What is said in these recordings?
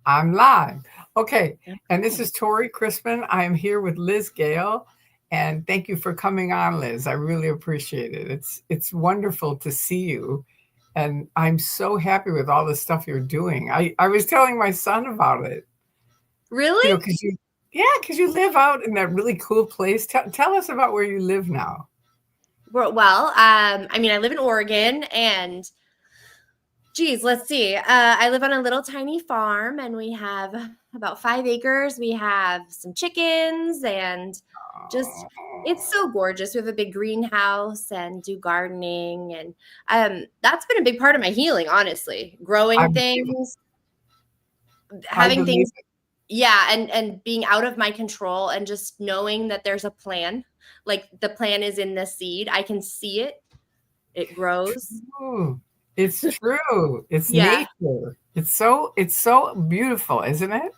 I'm live. Okay. And this is Tory Crispin. I am here with Liz Gayle. And thank you for coming on, Liz. I really appreciate it. It's wonderful to see you. And I'm so happy with all the stuff you're doing. I was telling my son about it, Really? because because you live out in that really cool place. Tell us about where you live now. Well, I mean, I live in Oregon and geez, let's see. I live on a little tiny farm and we have about 5 acres. We have some chickens and just, it's so gorgeous. We have a big greenhouse and do gardening. And that's been a big part of my healing, honestly. I Growing believe it. things, I having believe things, it. yeah, and being out of my control and just knowing that there's a plan. Like the plan is in the seed. I can see it. It grows. True. It's true. It's Yeah. nature. It's so beautiful, isn't it?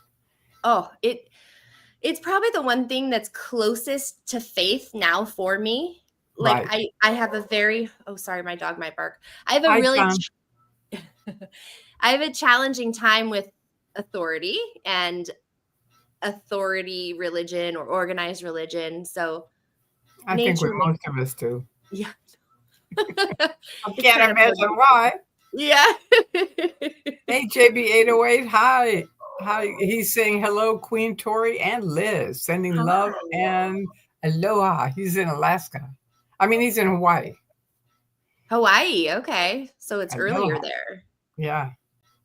Oh, it's probably the one thing that's closest to faith now for me. Like Right. I have a very oh sorry, my dog might bark. I have a Hi, really John. I have a challenging time with authority and authority religion or organized religion. So I think with nature makes most of us do. yeah. I It's can't kind of imagine why. yeah. Hey, JB808, hi. Hi. He's saying hello, Queen Tory and Liz, sending love Hi. and aloha. He's in Alaska. I mean, he's in Hawaii. Hawaii. Okay. So it's earlier Aloha. there. Yeah.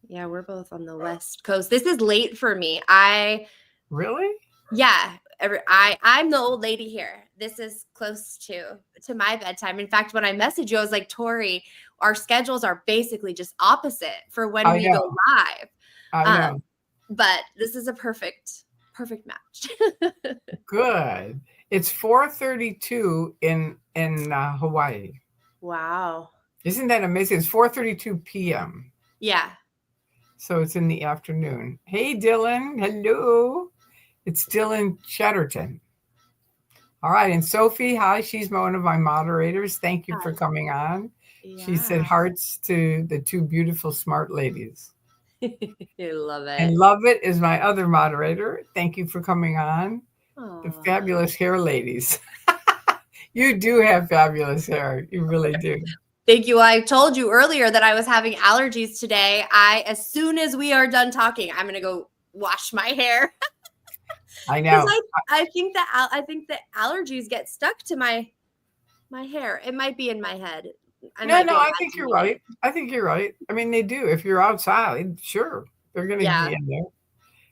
Yeah, we're both on the West Coast. This is late for me. Really? Yeah, I'm the old lady here. This is close to my bedtime. In fact, when I messaged you, I was like, Tori, our schedules are basically just opposite for when I we know. go live. I know. But this is a perfect match. Good. It's 4:32 in Hawaii. Wow. Isn't that amazing? It's 4:32 p.m. Yeah. So it's in the afternoon. Hey, Dylan. Hello. It's Dylan Chatterton. All right. And Sophie, hi. She's one of my moderators. Thank you for Hi. coming on. She said Yeah. hearts to the two beautiful, smart ladies. I love And it. Lovett is my other moderator. Thank you for coming on. The Aw. fabulous hair ladies. You do have fabulous hair. You really do. Thank you. I told you earlier that I was having allergies today. As soon as we are done talking, I'm going to go wash my hair. I Because know. I think the allergies get stuck to my hair. It might be in my head. I No, might no, be I think you're imagining it. right. I think you're right. I mean, they do. If you're outside, sure, they're going to Yeah. be in there.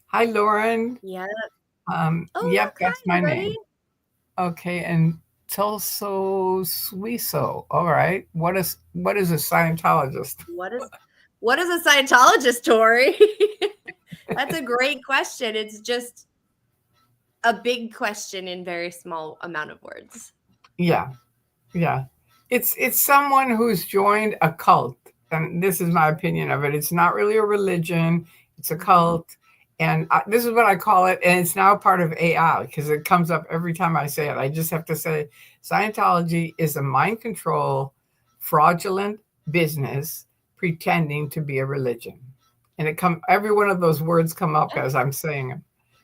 Hi, Lauren. Yeah. Oh, Yep, look, that's hi my everybody. name. Okay, and Tulso Suiso. All right. What is a Scientologist? What is a Scientologist, Tori? That's a great question. It's just a big question in very small amount of words. Yeah, yeah. It's someone who's joined a cult, and this is my opinion of it. It's not really a religion; it's a Mhm. cult, and this is what I call it. And it's now part of AI because it comes up every time I say it. I just have to say, Scientology is a mind control, fraudulent business pretending to be a religion, and every one of those words come up Yeah. as I'm saying them.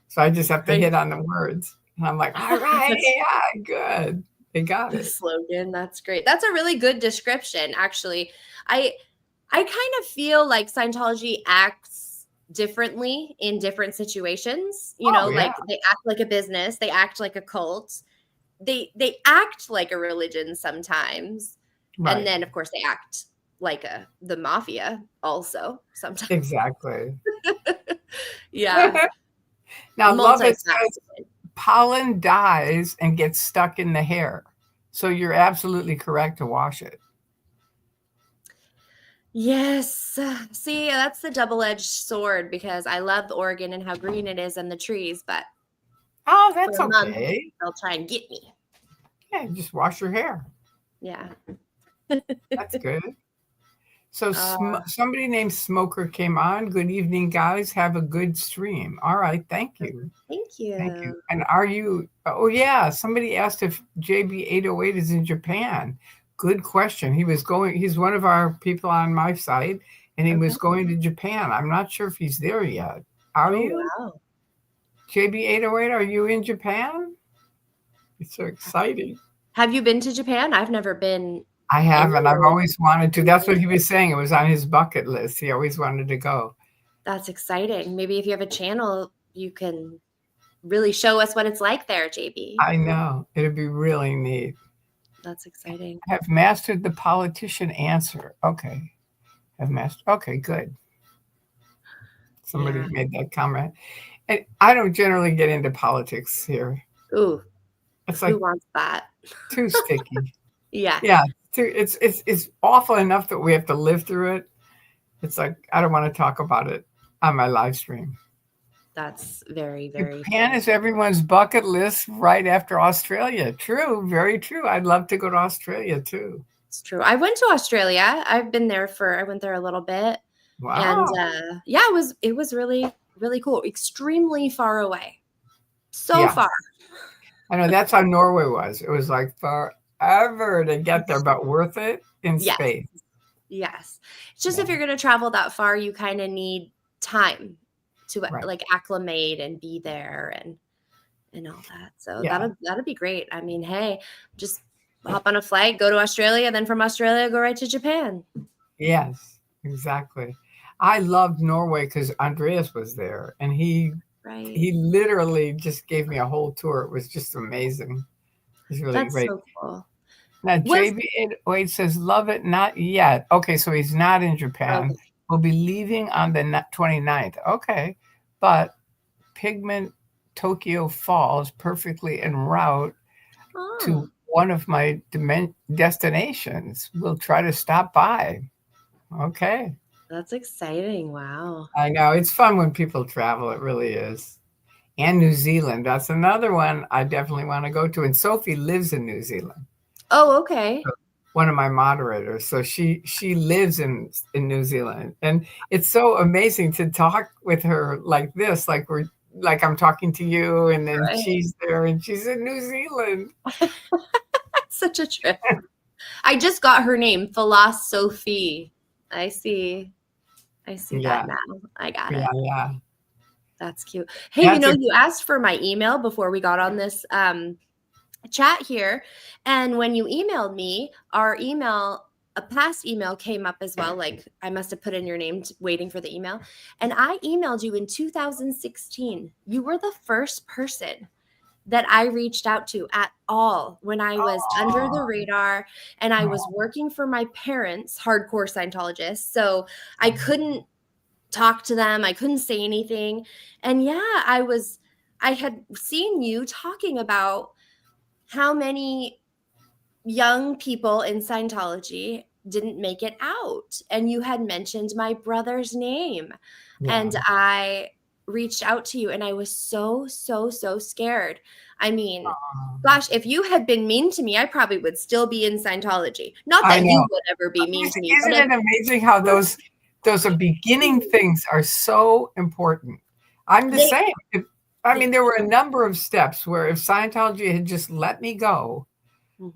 So I just have to Right. hit on the words, and I'm like, all right, That's AI, good, they got the it. slogan. That's great. That's a really good description, actually. I I kind of feel like Scientology acts differently in different situations. Oh yeah. Like they act like a business, they act like a cult. They act like a religion sometimes. And Right. then of course they act like the mafia also sometimes. Exactly. Yeah. Now, Lovett says Multifaceted. pollen dies and gets stuck in the hair. So you're absolutely correct to wash it. Yes. See, that's the double-edged sword because I love Oregon and how green it is and the trees, but Oh, for that's a month okay. they'll try and get me. Yeah, just wash your hair. Yeah. That's good. So Uh, somebody named Smoker came on. Good evening, guys. Have a good stream. All right. Thank you. thank Thank you. you. And are you? Oh, yeah. Somebody asked if JB808 is in Japan. Good question. He's one of our people on my site, and he Okay. was going to Japan. I'm not sure if he's there yet. Are Oh, you? wow. JB808, are you in Japan? It's so exciting. Have you been to Japan? I've never been I haven't. I've anywhere. always wanted to. That's what he was saying. It was on his bucket list. He always wanted to go. That's exciting. Maybe if you have a channel, you can really show us what it's like there, JB. I know. It'd be really neat. That's exciting. Have mastered the politician answer. Okay. Have mastered. Okay, good. Somebody Yeah. made that comment. And I don't generally get into politics here. Ooh, It's who like wants that? too sticky. Yeah. Yeah, it's awful enough that we have to live through it. It's like I don't want to talk about it on my live stream. That's very, very Japan fair. is everyone's bucket list right after Australia. True, very true. I'd love to go to Australia too. It's true. I went to Australia. I've been there I went there a little bit. And Wow. yeah, it was really, really cool. Extremely far away. So Yeah, far. I know that's how Norway was. It was like forever to get there, but worth it in Yes. space. Yes. It's just Yeah. if you're going to travel that far, you kind of need time to Right. like acclimate and be there and all that. So Yeah. that'll be great. I mean, hey, just hop on a flight, go to Australia, then from Australia go right to Japan. Yes, exactly. I loved Norway because Andreas was there, and he Right. literally just gave me a whole tour. It was just amazing. It was really That's great. so cool. Now, Was JB808 says, love it, not yet. Okay, so he's not in Japan. okay. We'll be leaving on the 29th. Okay, but Pigment Tokyo Falls perfectly en route Oh, to one of my destinations. We'll try to stop by. Okay. that's exciting. Wow. I know. It's fun when people travel. It really is. And New Zealand. That's another one I definitely want to go to. And Sophie lives in New Zealand. Oh, okay. One of my moderators. So she lives in New Zealand. And it's so amazing to talk with her like this, like I'm talking to you, and then Right. she's there and she's in New Zealand. Such a trip. I just got her name, Philosophy. I see Yeah. that now. I got Yeah, it. yeah. That's cute. Hey, That's you asked for my email before we got on this chat here. And when you emailed me, a past email came up as well. Like I must have put in your name waiting for the email. And I emailed you in 2016. You were the first person that I reached out to at all when I was under the radar and I was working for my parents, hardcore Scientologists. So I couldn't talk to them. I couldn't say anything. And yeah, I had seen you talking about how many young people in Scientology didn't make it out. And you had mentioned my brother's name. Yeah. And I reached out to you and I was so, so, so scared. I mean, gosh, if you had been mean to me, I probably would still be in Scientology. Not that you would ever be mean to me. Isn't it amazing how those beginning things are so important? I'm the same. I mean, there were a number of steps where if Scientology had just let me go,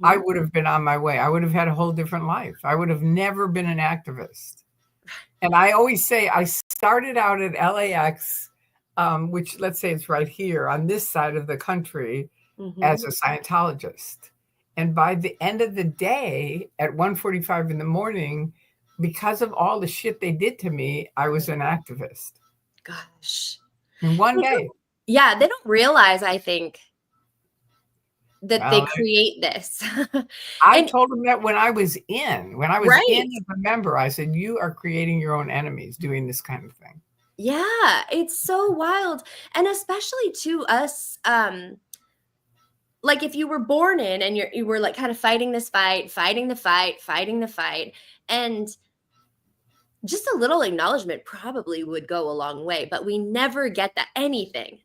I would have been on my way. I would have had a whole different life. I would have never been an activist. And I always say I started out at LAX, which let's say it's right here on this side of the country, as a Scientologist. And by the end of the day at 1:45 in the morning, because of all the shit they did to me, I was an activist. Gosh. In one day. Yeah, they don't realize, I think, that they create this. I told them that when I was in Right. as a member, I said, you are creating your own enemies doing this kind of thing. Yeah, it's so wild. And especially to us, like if you were born in and you were like kind of fighting this fight, fighting the fight, and just a little acknowledgement probably would go a long way, but we never get that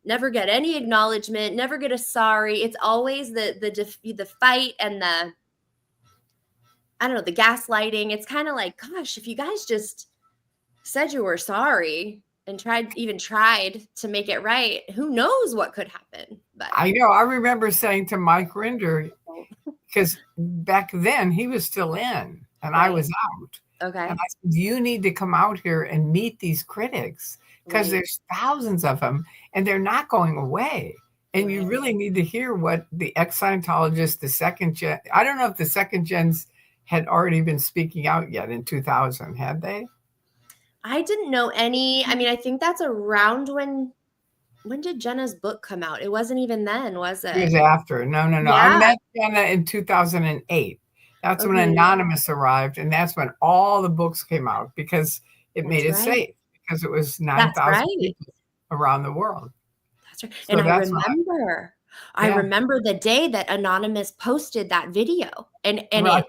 never get any acknowledgement, never get a sorry. It's always the fight and the, I don't know, the gaslighting. It's kind of like, gosh, if you guys just said you were sorry and tried to make it right, who knows what could happen. But I know. I remember saying to Mike Rinder, because back then he was still in and I was out. Okay. And I said, you need to come out here and meet these critics because Right. there's thousands of them and they're not going away. And you Right. really need to hear what the ex-Scientologist, the second gen, I don't know if the second gens had already been speaking out yet in 2000, had they? I didn't know any. I mean, I think that's around when did Jenna's book come out? It wasn't even then, was It was it? after. No, no, no. I Yeah. met Jenna in 2008. That's when Okay. Anonymous arrived, and that's when all the books came out because it made That's it right. safe because it was That's 9,000 right. people around the world. That's right. And So that's when I yeah, remember the day that Anonymous posted that video and right.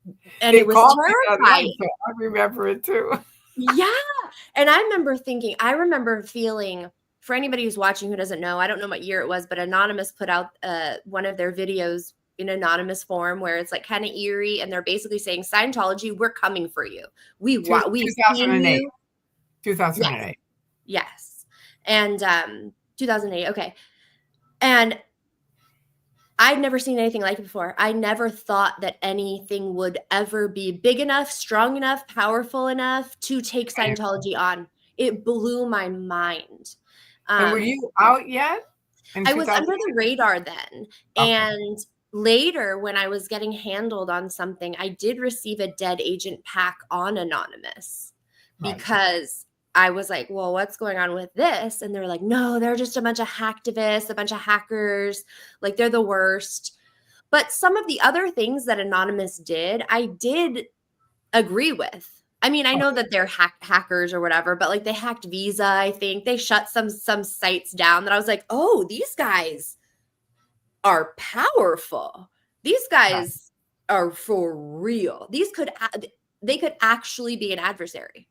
it They was called me that night, terrifying. so I remember it too. Yeah. And I remember feeling, for anybody who's watching who doesn't know, I don't know what year it was, but Anonymous put out one of their videos in anonymous form where it's like kind of eerie and they're basically saying, Scientology, we're coming for you. We've seen 2008. you. Yes. 2008. Yes. And 2008. Okay. And I'd never seen anything like it before. I never thought that anything would ever be big enough, strong enough, powerful enough to take Right. Scientology on. It blew my mind. And were Um, you out yet in I was under 2008? the radar then. Okay. And later, when I was getting handled on something, I did receive a dead agent pack on Anonymous Right. because I was like, well, what's going on with this? And they're like, no, they're just a bunch of hacktivists, a bunch of hackers. Like, they're the worst. But some of the other things that Anonymous did, I did agree with. I mean, I know Okay. that they're hackers or whatever, but like they hacked Visa, I think. They shut some sites down that I was like, "Oh, these guys are powerful. These Right. guys are for real. They could actually be an adversary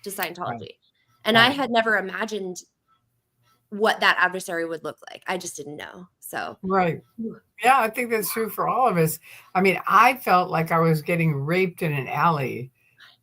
to Right. Scientology." And I Right. had never imagined what that adversary would look like. I just didn't know. So, Right. Yeah, I think that's true for all of us. I mean, I felt like I was getting raped in an alley,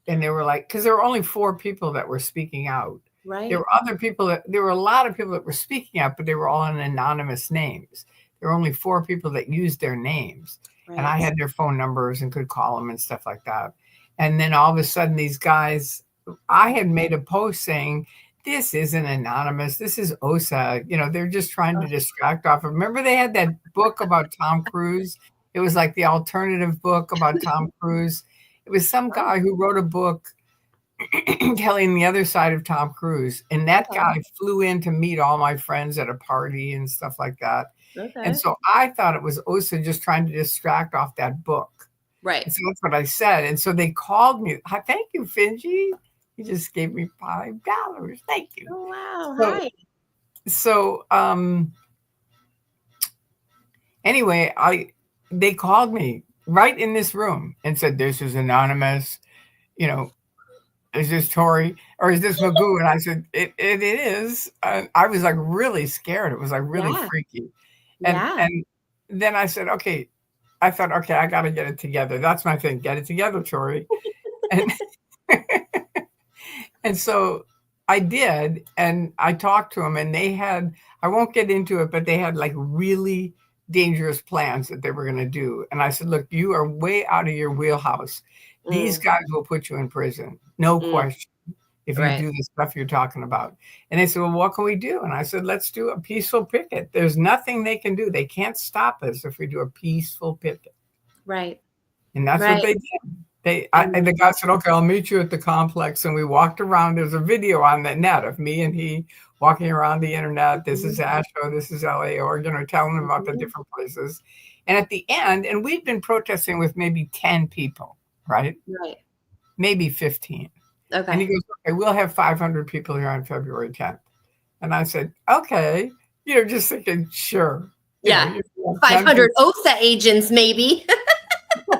and they were like, because there were only 4 people that were speaking out. right? There were a lot of people that were speaking out, but they were all in anonymous names. There were only 4 people that used their names, and I Right. had their phone numbers and could call them and stuff like that. And then all of a sudden, these guys, I had made a post saying, this isn't anonymous. This is OSA. They're just trying to distract off. Remember, they had that book about Tom Cruise? It was like the alternative book about Tom Cruise. It was some Oh, guy who wrote a book telling the other side of Tom Cruise. And that okay. guy flew in to meet all my friends at a party and stuff like that. And Okay. so I thought it was OSA just trying to distract off that book. Right. And so that's what I said. And so they called me. Thank you, Finji. You just gave me $5. Thank you. Oh, wow. So, Hi. so anyway, they called me right in this room and said, this is anonymous. Is this Tory or is this Magoo? And I said, it is. I was like really scared. It was like really Yeah. freaky. And Yeah. and then I said, okay, I thought, okay, I got to get it together. That's my thing. Get it together, Tory. And and so I did, and I talked to them, and I won't get into it, but they had like really dangerous plans that they were going to do. And I said, look, you are way out of your wheelhouse. These Mm, guys will put you in prison, no mm, question, if you right. do the stuff you're talking about. And they said, well, what can we do? And I said, let's do a peaceful picket. There's nothing they can do. They can't stop us if we do a peaceful picket. Right. And that's what Right. they did. And the Mhm. guy said, okay, I'll meet you at the complex. And we walked around. There's a video on the net of me and he walking around the internet. This is Mhm. Asheville, this is LA, Oregon, or telling them about the Mhm. different places. And at the end, and we've been protesting with maybe 10 people, right? Right. Maybe 15. And he Okay. goes, okay, we'll have 500 people here on February 10th. And I said, okay, just thinking, sure. Yeah. You have 10 people. 500 OSA agents, maybe.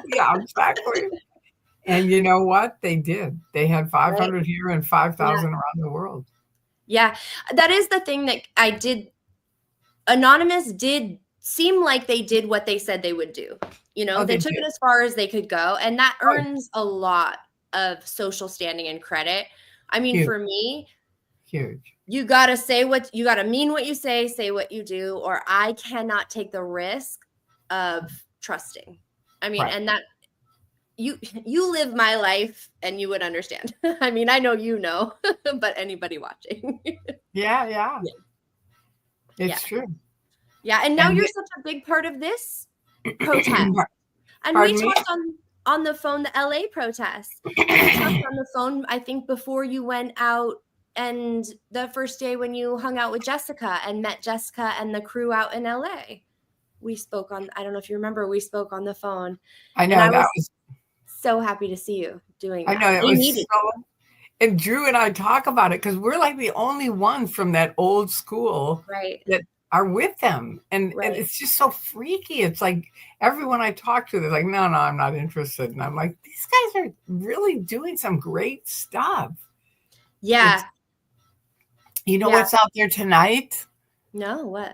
Yeah, exactly. And you know what? They did. They had Right. 500 here and Yeah. 5,000 around the world. Yeah. That is the thing that I did. Anonymous did seem like they did what they said they would do. Oh, They they took did. it as far as they could go. And that Right. earns a lot of social standing and credit. I mean, Huge, for me, huge. you got to mean what you say what you do, or I cannot take the risk of trusting. I mean, Right. and that, you live my life and you would understand. I mean, I know you know, but anybody watching. Yeah. It's true. Yeah, and now And you're such a big part of this protest. And pardon we me? talked on the phone, the LA protest. And we talked on the phone, I think, before you went out, and the first day when you hung out with Jessica and met Jessica and the crew out in LA. We spoke on, I don't know if you remember, we spoke on the phone. I know And I that was so happy to see you doing I that. know it We was needed so. And Drew and I talk about it because we're like the only ones from that old school right. that are with them. And Right. it's just so freaky. It's like everyone I talk to, they're like, no, I'm not interested. And I'm like, these guys are really doing some great stuff. Yeah. You know what's out there tonight? No, what?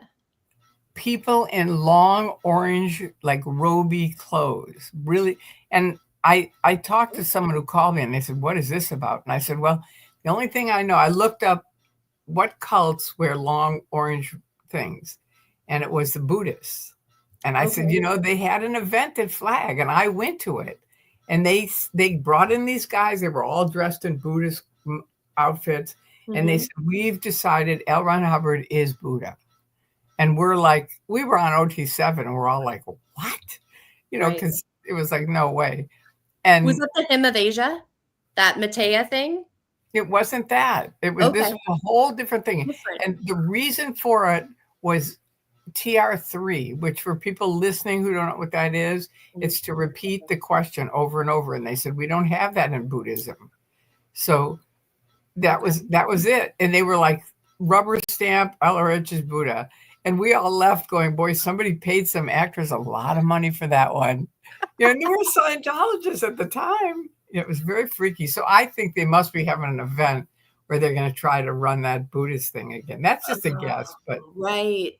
People in long orange, like roby clothes. Really. And I talked to someone who called me and they said, what is this about? And I said, well, the only thing I know, I looked up what cults wear long orange things, and it was the Buddhists. And I said, they had an event at Flag, and I went to it. And they brought in these guys. They were all dressed in Buddhist outfits. And they said, we've decided L. Ron Hubbard is Buddha. And we're like, we were on OT7, and we're all like, what? Because it was like, no way. And was it the Hymn of Asia? That Matea thing? It wasn't that. It was this was a whole different thing. And the reason for it was TR3, which for people listening who don't know what that is, it's to repeat the question over and over. And they said, we don't have that in Buddhism. So that was it. And they were like, rubber stamp, LRH is Buddha. And we all left going, boy, somebody paid some actors a lot of money for that one. And they were Scientologists at the time. It was very freaky. So I think they must be having an event where they're going to try to run that Buddhist thing again. That's just a guess. But right.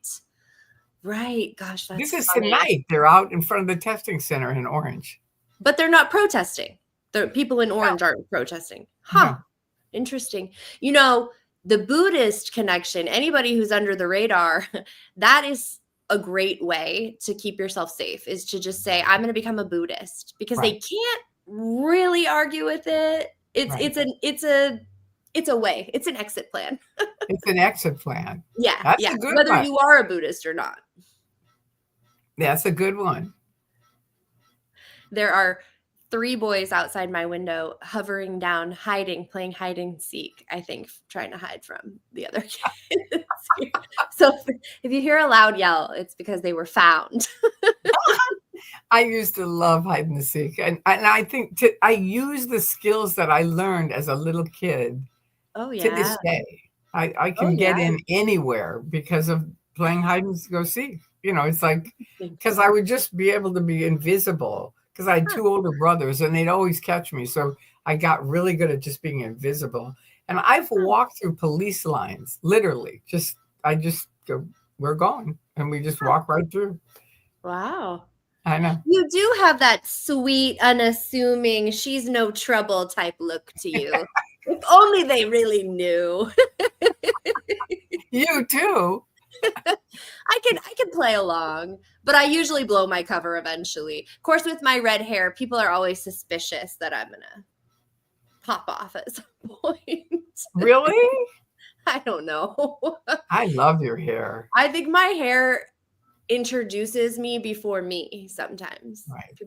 Gosh, that's this is funny. tonight. They're out in front of the testing center in Orange. But they're not protesting. The people in Orange aren't protesting. Huh. No. Interesting. The Buddhist connection, anybody who's under the radar, that is a great way to keep yourself safe, is to just say, I'm going to become a Buddhist, because they can't really argue with it. It's a way. It's an exit plan. It's an exit plan. Yeah. That's a good whether one. You are a Buddhist or not. That's a good one. There are 3 boys outside my window hovering down, hiding, playing hide and seek, I think, trying to hide from the other kids. So if you hear a loud yell, it's because they were found. I used to love hide and seek. And I think I use the skills that I learned as a little kid to this day. I can get in anywhere because of playing hide and go seek. It's like, because I would just be able to be invisible. Because I had 2 older brothers, and they'd always catch me. So I got really good at just being invisible. And I've walked through police lines, literally. I just go, we're going. And we just walk right through. Wow. I know. You do have that sweet, unassuming, she's no trouble type look to you. If only they really knew. You too. I can play along, but I usually blow my cover eventually. Of course, with my red hair, people are always suspicious that I'm gonna pop off at some point. Really? I don't know. I love your hair. I think my hair introduces me before me sometimes. Right.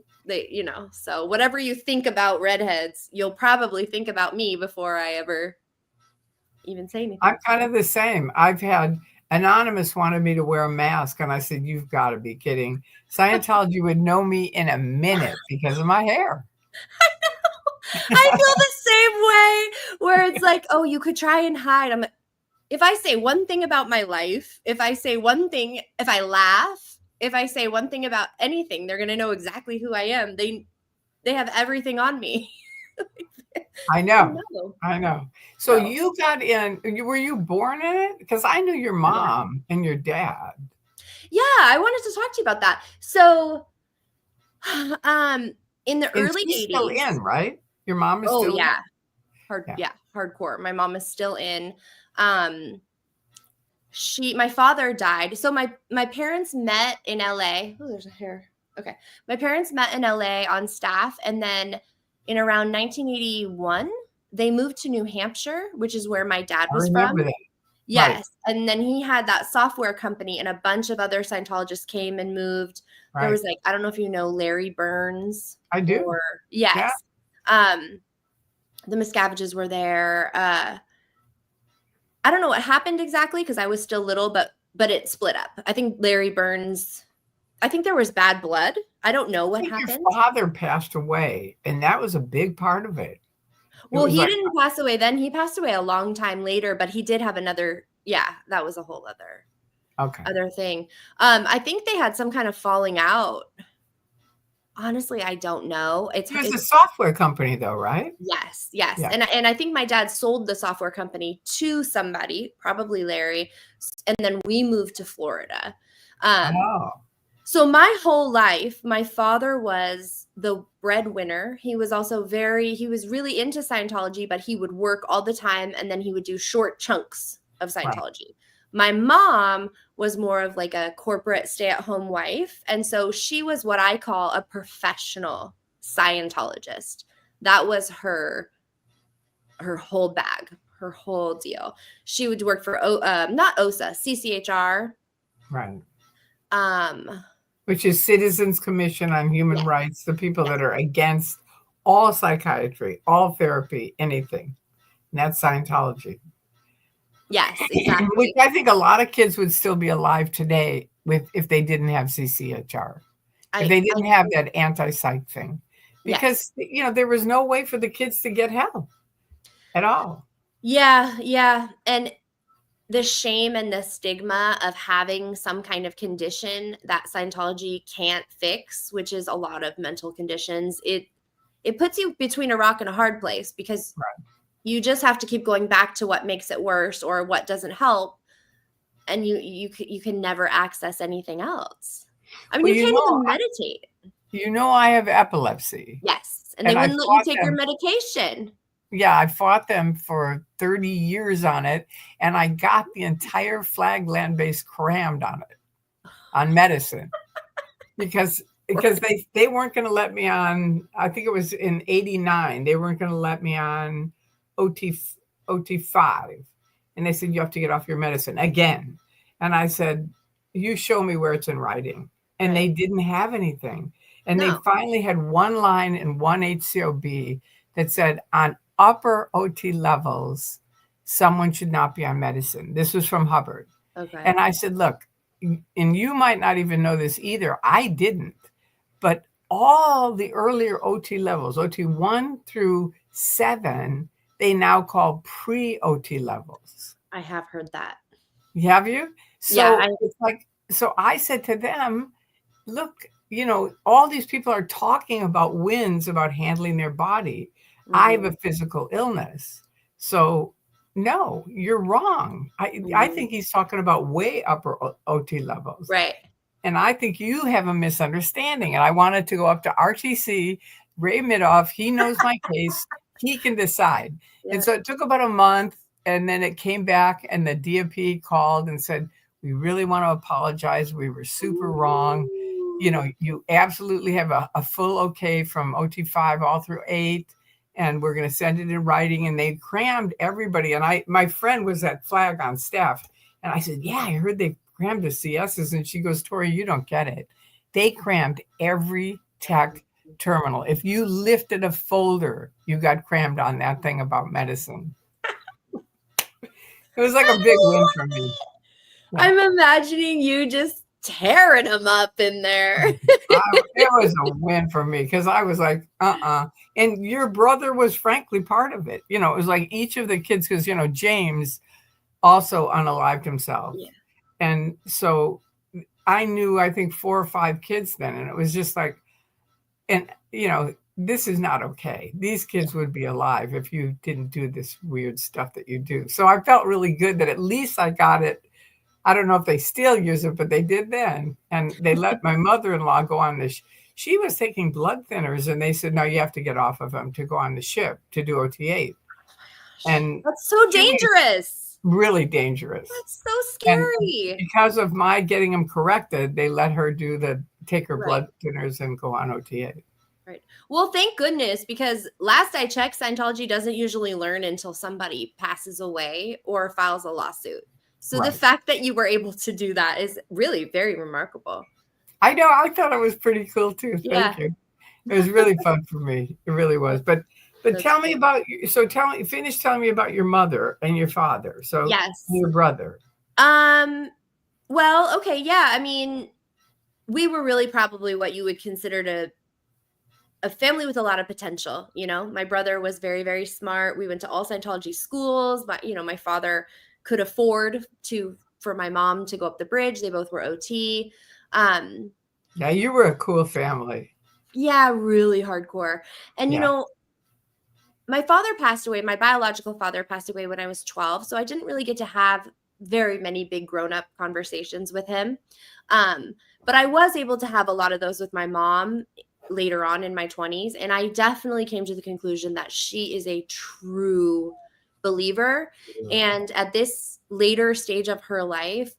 So whatever you think about redheads, you'll probably think about me before I ever even say anything. I'm kind of the same. I've had Anonymous wanted me to wear a mask, and I said, you've got to be kidding. Scientology would know me in a minute because of my hair. I know. I feel the same way, where it's like, oh, you could try and hide. I'm like, if I say one thing about my life, if I say one thing, if I laugh, if I say one thing about anything, they're going to know exactly who I am. They have everything on me. I know. So you got in, were you born in it? Because I knew your mom and your dad. Yeah, I wanted to talk to you about that. So in the early 80s. Still in, right? Your mom is still in? Hardcore. My mom is still in. My father died. So my parents met in LA. Oh, there's a hair. Okay. My parents met in LA on staff, and then in around 1981, they moved to New Hampshire, which is where my dad I was remember from. that. Yes. Right. And then he had that software company, and a bunch of other Scientologists came and moved. There was Right. I don't know if you know Larry Burns. I do. Or, Yeah. yes. The Miscaviges were there. I don't know what happened exactly because I was still little, but it split up. I think Larry Burns, I think there was bad blood. I don't know what I think happened. your father passed away, and that was a big part of it. Well, he didn't pass away then. He passed away a long time later, but he did have another. Yeah, that was a whole other thing. I think they had some kind of falling out. Honestly, I don't know. It was a software company, though, right? Yes, yes. Yeah. And I think my dad sold the software company to somebody, probably Larry, and then we moved to Florida. Oh, So my whole life, my father was the breadwinner. He was also he was really into Scientology, but he would work all the time and then he would do short chunks of right. Scientology. My mom was more of like a corporate stay-at-home wife. And so she was what I call a professional Scientologist. That was her whole bag, her whole deal. She would work for not OSA, CCHR. Right. Which is Citizens Commission on Human Rights, the people that are against all psychiatry, all therapy, anything. And that's Scientology. Yes, exactly. Which I think a lot of kids would still be alive today if they didn't have CCHR. If they didn't have that anti-psych thing. Because, there was no way for the kids to get help at all. Yeah, yeah. And the shame and the stigma of having some kind of condition that Scientology can't fix, which is a lot of mental conditions, it puts you between a rock and a hard place because you just have to keep going back to what makes it worse or what doesn't help, and you can never access anything else. I mean, you can't even meditate. I have epilepsy. Yes, and they wouldn't let you take your medication. Yeah, I fought them for 30 years on it, and I got the entire Flagland base crammed on it, on medicine, because they weren't going to let me on. I think it was in '89. They weren't going to let me on OT5, and they said you have to get off your medicine again. And I said, you show me where it's in writing, and they didn't have anything. And they finally had one line in one HCOB that said on upper OT levels, someone should not be on medicine. This was from Hubbard. Okay. And I said, look, and you might not even know this either. I didn't. But all the earlier OT levels, OT 1 through 7, they now call pre-OT levels. I have heard that. Have you? So yeah, it's like, so I said to them, look, all these people are talking about wins about handling their body. Mm-hmm. I have a physical illness. So no, you're wrong. I think he's talking about way upper OT levels. Right. And I think you have a misunderstanding. And I wanted to go up to RTC, Ray Midoff. He knows my case. He can decide. Yeah. And so it took about a month. And then it came back and the DOP called and said, we really want to apologize. We were super wrong. You absolutely have a full okay from OT5 all through 8. And we're going to send it in writing. And they crammed everybody. And my friend was at Flag on staff. And I said, yeah, I heard they crammed the CSs. And she goes, Tory, you don't get it. They crammed every tech terminal. If you lifted a folder, you got crammed on that thing about medicine. It was like a big win for me. Yeah. I'm imagining you just tearing them up in there. It was a win for me because I was like, And your brother was frankly part of it. It was like each of the kids, because, James also unalived himself. Yeah. And so I knew, I think 4 or 5 kids then. And it was just like, and, this is not okay. These kids would be alive if you didn't do this weird stuff that you do. So I felt really good that at least I got it. I don't know if they still use it, but they did then. And they let my mother-in-law go on this. She was taking blood thinners and they said, no, you have to get off of them to go on the ship to do OT8. And that's so dangerous. Really dangerous. That's so scary. And because of my getting them corrected, they let her do the take her Right. blood thinners and go on OTA. Right. Well, thank goodness, because last I checked, Scientology doesn't usually learn until somebody passes away or files a lawsuit. So the Right. fact that you were able to do that is really very remarkable. I know. I thought it was pretty cool too. Yeah. Thank you. It was really fun for me. It really was. But That's tell me great. about you. So finish telling me about your mother and your father. So Yes. your brother. Well, okay, yeah. I mean, we were really probably what you would consider a family with a lot of potential. You know, my brother was very, very smart. We went to all Scientology schools. My father could afford for my mom to go up the bridge. They both were OT. Yeah, you were a cool family. Yeah, really hardcore. And Yeah. my father passed away. My biological father passed away when I was 12, so I didn't really get to have very many big grown-up conversations with him. But I was able to have a lot of those with my mom later on in my 20s, and I definitely came to the conclusion that she is a true believer. And at this later stage of her life,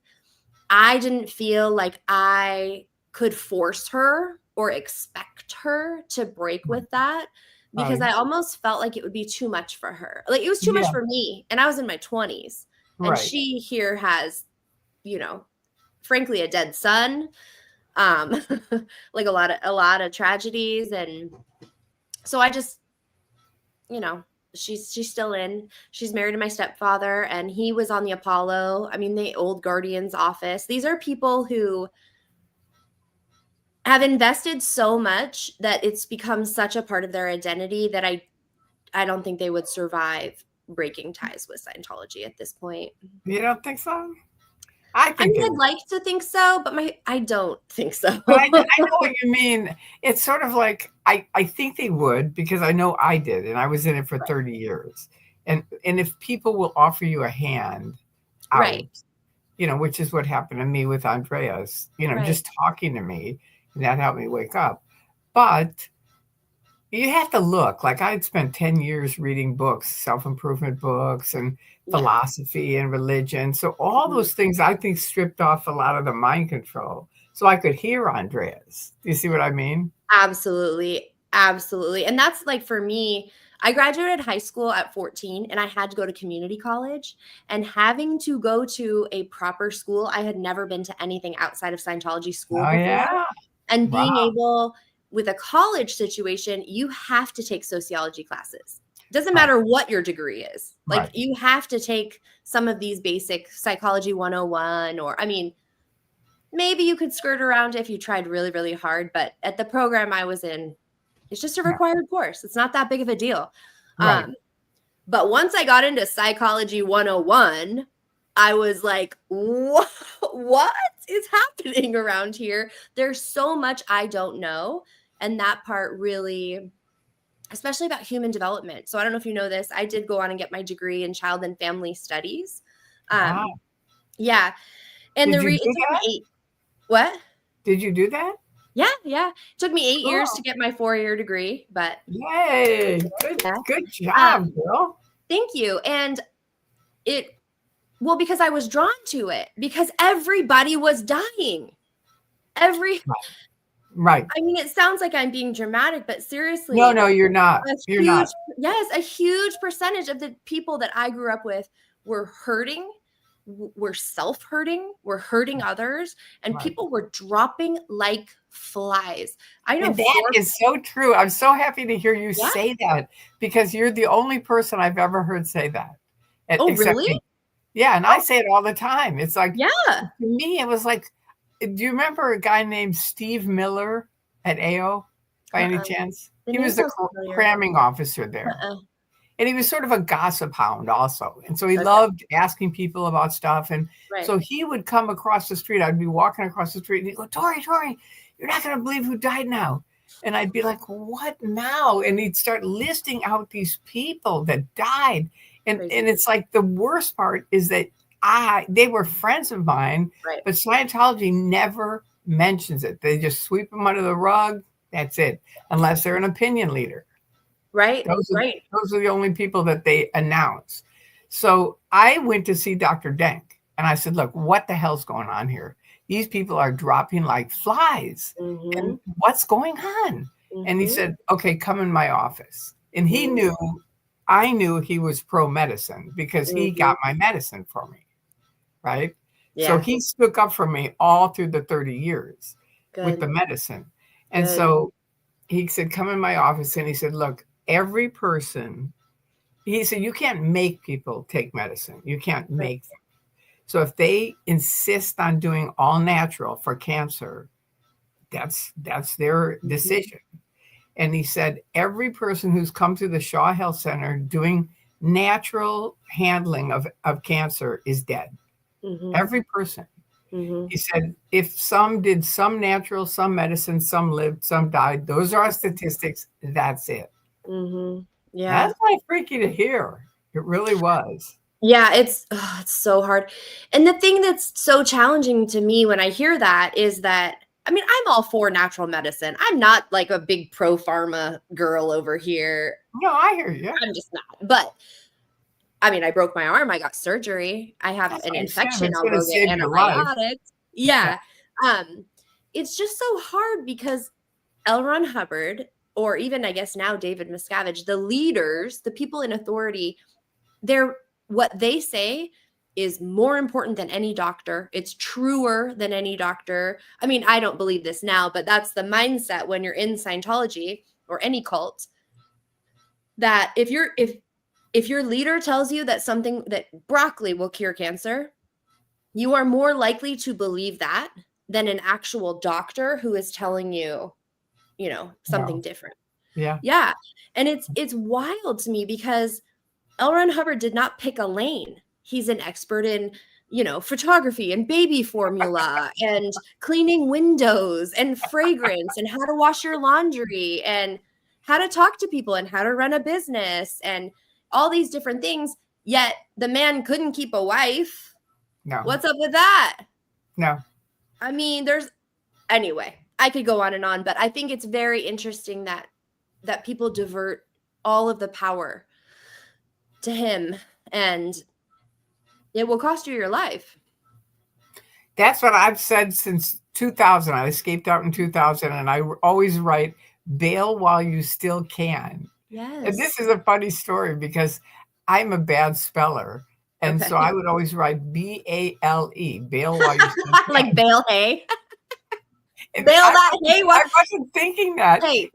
I didn't feel like I could force her or expect her to break with that, because I almost felt like it would be too much for her. Like, it was too much Yeah. for me, and I was in my 20s. And Right. she here has, frankly, a dead son, like a lot of tragedies. And so I just, she's still she's married to my stepfather, and he was on the Apollo. I mean, the old Guardian's office. These are people who have invested so much that it's become such a part of their identity that I don't think they would survive breaking ties with Scientology at this point. You don't think so? I I think mean, it. I'd like to think so, but I don't think so. But I know what you mean. It's sort of like I think they would, because I know I did, and I was in it for 30 years. And if people will offer you a hand out, Right. Which is what happened to me with Andreas, Right. just talking to me, and that helped me wake up. But you have to look. Like, I'd spent 10 years reading books, self-improvement books, and philosophy and religion. So all those things, I think, stripped off a lot of the mind control. So I could hear Andreas. Do you see what I mean? Absolutely. Absolutely. And that's, like, for me, I graduated high school at 14, and I had to go to community college. And having to go to a proper school, I had never been to anything outside of Scientology school before. Yeah. And being able, with a college situation, you have to take sociology classes. Doesn't matter what your degree is. Like, you have to take some of these basic psychology 101, or, I mean, maybe you could skirt around if you tried really, really hard. But at the program I was in, it's just a required course. It's not that big of a deal. Right. But once I got into psychology 101, I was like, what is happening around here? There's so much I don't know. And that part really, especially about human development. So I don't know if you know this. I did go on and get my degree in child and family studies. Wow. Yeah. And Did you it took me 8. What? Did you do that? Yeah. It took me 8 years to get my 4-year degree, but yay! Good job, girl. Thank you. And because I was drawn to it, because everybody was dying. Right. I mean, it sounds like I'm being dramatic, but seriously. No, you're not. You're not. Yes, a huge percentage of the people that I grew up with were hurting, were self-hurting, were hurting others, and people were dropping like flies. I know. And that is so true. I'm so happy to hear you say that, because you're the only person I've ever heard say that. Oh, really? Me. Yeah, and I say it all the time. It's like, to me, it was like, do you remember a guy named Steve Miller at AO by any chance? He was the cramming officer there. And he was sort of a gossip hound also. And so he loved asking people about stuff. And so he would come across the street. I'd be walking across the street, and he'd go, Tory, you're not going to believe who died now. And I'd be like, what now? And he'd start listing out these people that died. And it's like, the worst part is that they were friends of mine, but Scientology never mentions it. They just sweep them under the rug. That's it. Unless they're an opinion leader. Right. Those are the only people that they announce. So I went to see Dr. Denk. And I said, look, what the hell's going on here? These people are dropping like flies. And what's going on? And he said, okay, come in my office. And he knew, I knew he was pro-medicine because he got my medicine for me, right? Yeah. So he stuck up for me all through the 30 years with the medicine. And so he said, come in my office. And he said, look, every person, he said, you can't make people take medicine. You can't make them. So if they insist on doing all natural for cancer, that's their decision. And he said, every person who's come to the Shaw Health Center doing natural handling of cancer is dead. Every person. He said, if some did some natural, some medicine, some lived, some died, those are our statistics. That's it. Yeah. That's kind of freaky to hear. It really was. Yeah, it's so hard. And the thing that's so challenging to me when I hear that is that, I mean, I'm all for natural medicine. I'm not like a big pro pharma girl over here. No, I hear you. I'm just not. But I mean, I broke my arm. I got surgery. I have an infection. I'll go get antibiotics. Yeah. It's just so hard because L. Ron Hubbard, or even I guess now David Miscavige, the leaders, the people in authority, what they say is more important than any doctor. It's truer than any doctor. I mean, I don't believe this now, but that's the mindset when you're in Scientology or any cult, that if your leader tells you that something, that broccoli will cure cancer, you are more likely to believe that than an actual doctor who is telling you, something different. Yeah. Yeah. And it's wild to me because L. Ron Hubbard did not pick a lane. He's an expert in, photography and baby formula and cleaning windows and fragrance and how to wash your laundry and how to talk to people and how to run a business and all these different things. Yet the man couldn't keep a wife. No. What's up with that? No. I mean, anyway, I could go on and on, but I think it's very interesting that people divert all of the power to him, and it will cost you your life. That's what I've said since 2000. I escaped out in 2000, and I always write, bail while you still can. Yes. And this is a funny story because I'm a bad speller. And so I would always write B-A-L-E, bail while you still can. Like bale hay. And bail that hay. I wasn't thinking that. Hey,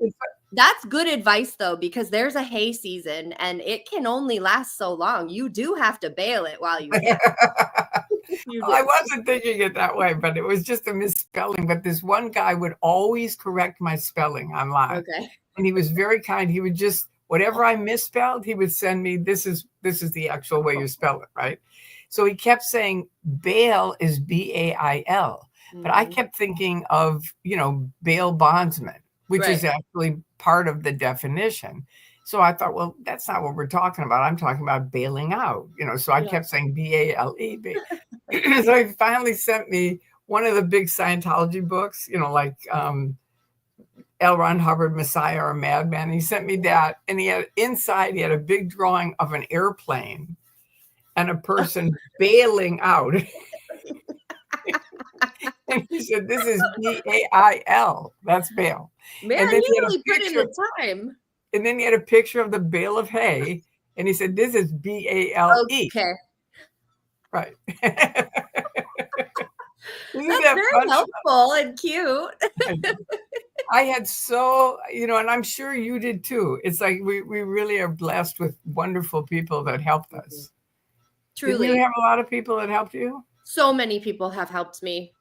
that's good advice, though, because there's a hay season and it can only last so long. You do have to bail it while you can. I wasn't thinking it that way, but it was just a misspelling. But this one guy would always correct my spelling online. Okay. And he was very kind. He would just, whatever I misspelled, he would send me, this is the actual way you spell it, right? So he kept saying bail is B-A-I-L. But I kept thinking of, bail bondsman, which is actually part of the definition. So I thought, well, that's not what we're talking about. I'm talking about bailing out, so I kept saying B-A-L-E. So he finally sent me one of the big Scientology books, like L. Ron Hubbard, Messiah or Madman. He sent me that. And he had a big drawing of an airplane and a person bailing out. And he said, this is B-A-I-L. That's bail. Man, and then you really put in the time. And then he had a picture of the bale of hay. And he said, this is B-A-L-E. Okay. Right. That's very helpful and cute. I had and I'm sure you did too. It's like we really are blessed with wonderful people that helped us. Truly. Did you have a lot of people that helped you? So many people have helped me.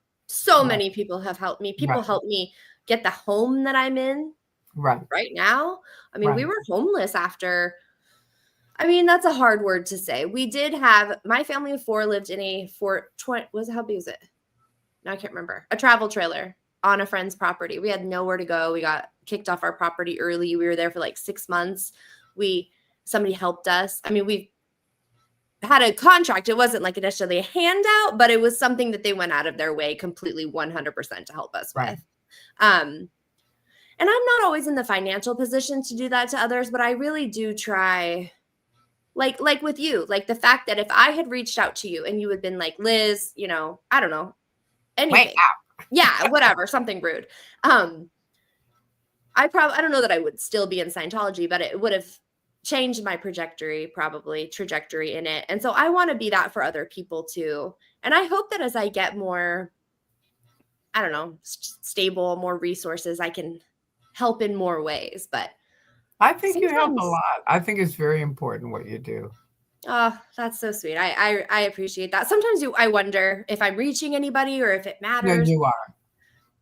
Many people have helped me. People helped me get the home that I'm in right now. I mean, we were homeless after. I mean, that's a hard word to say. We did have, my family of four lived in how big was it? No, I can't remember. A travel trailer on a friend's property. We had nowhere to go. We got kicked off our property early. We were there for like 6 months. Somebody helped us. I mean, we had a contract. It wasn't like necessarily a handout, but it was something that they went out of their way completely 100% to help us with. And I'm not always in the financial position to do that to others, but I really do try like with you, like the fact that if I had reached out to you and you had been like, Liz, you know, I don't know, Wake anything. up. Yeah, whatever, something rude. I don't know that I would still be in Scientology, but it would have changed my trajectory in it. And so I want to be that for other people too. And I hope that as I get more, I don't know, stable, more resources, I can help in more ways. But I think you help a sometimes, lot. I think it's very important what you do. oh, that's so sweet. I appreciate that. Sometimes I wonder if I'm reaching anybody or if it No, matters. you are.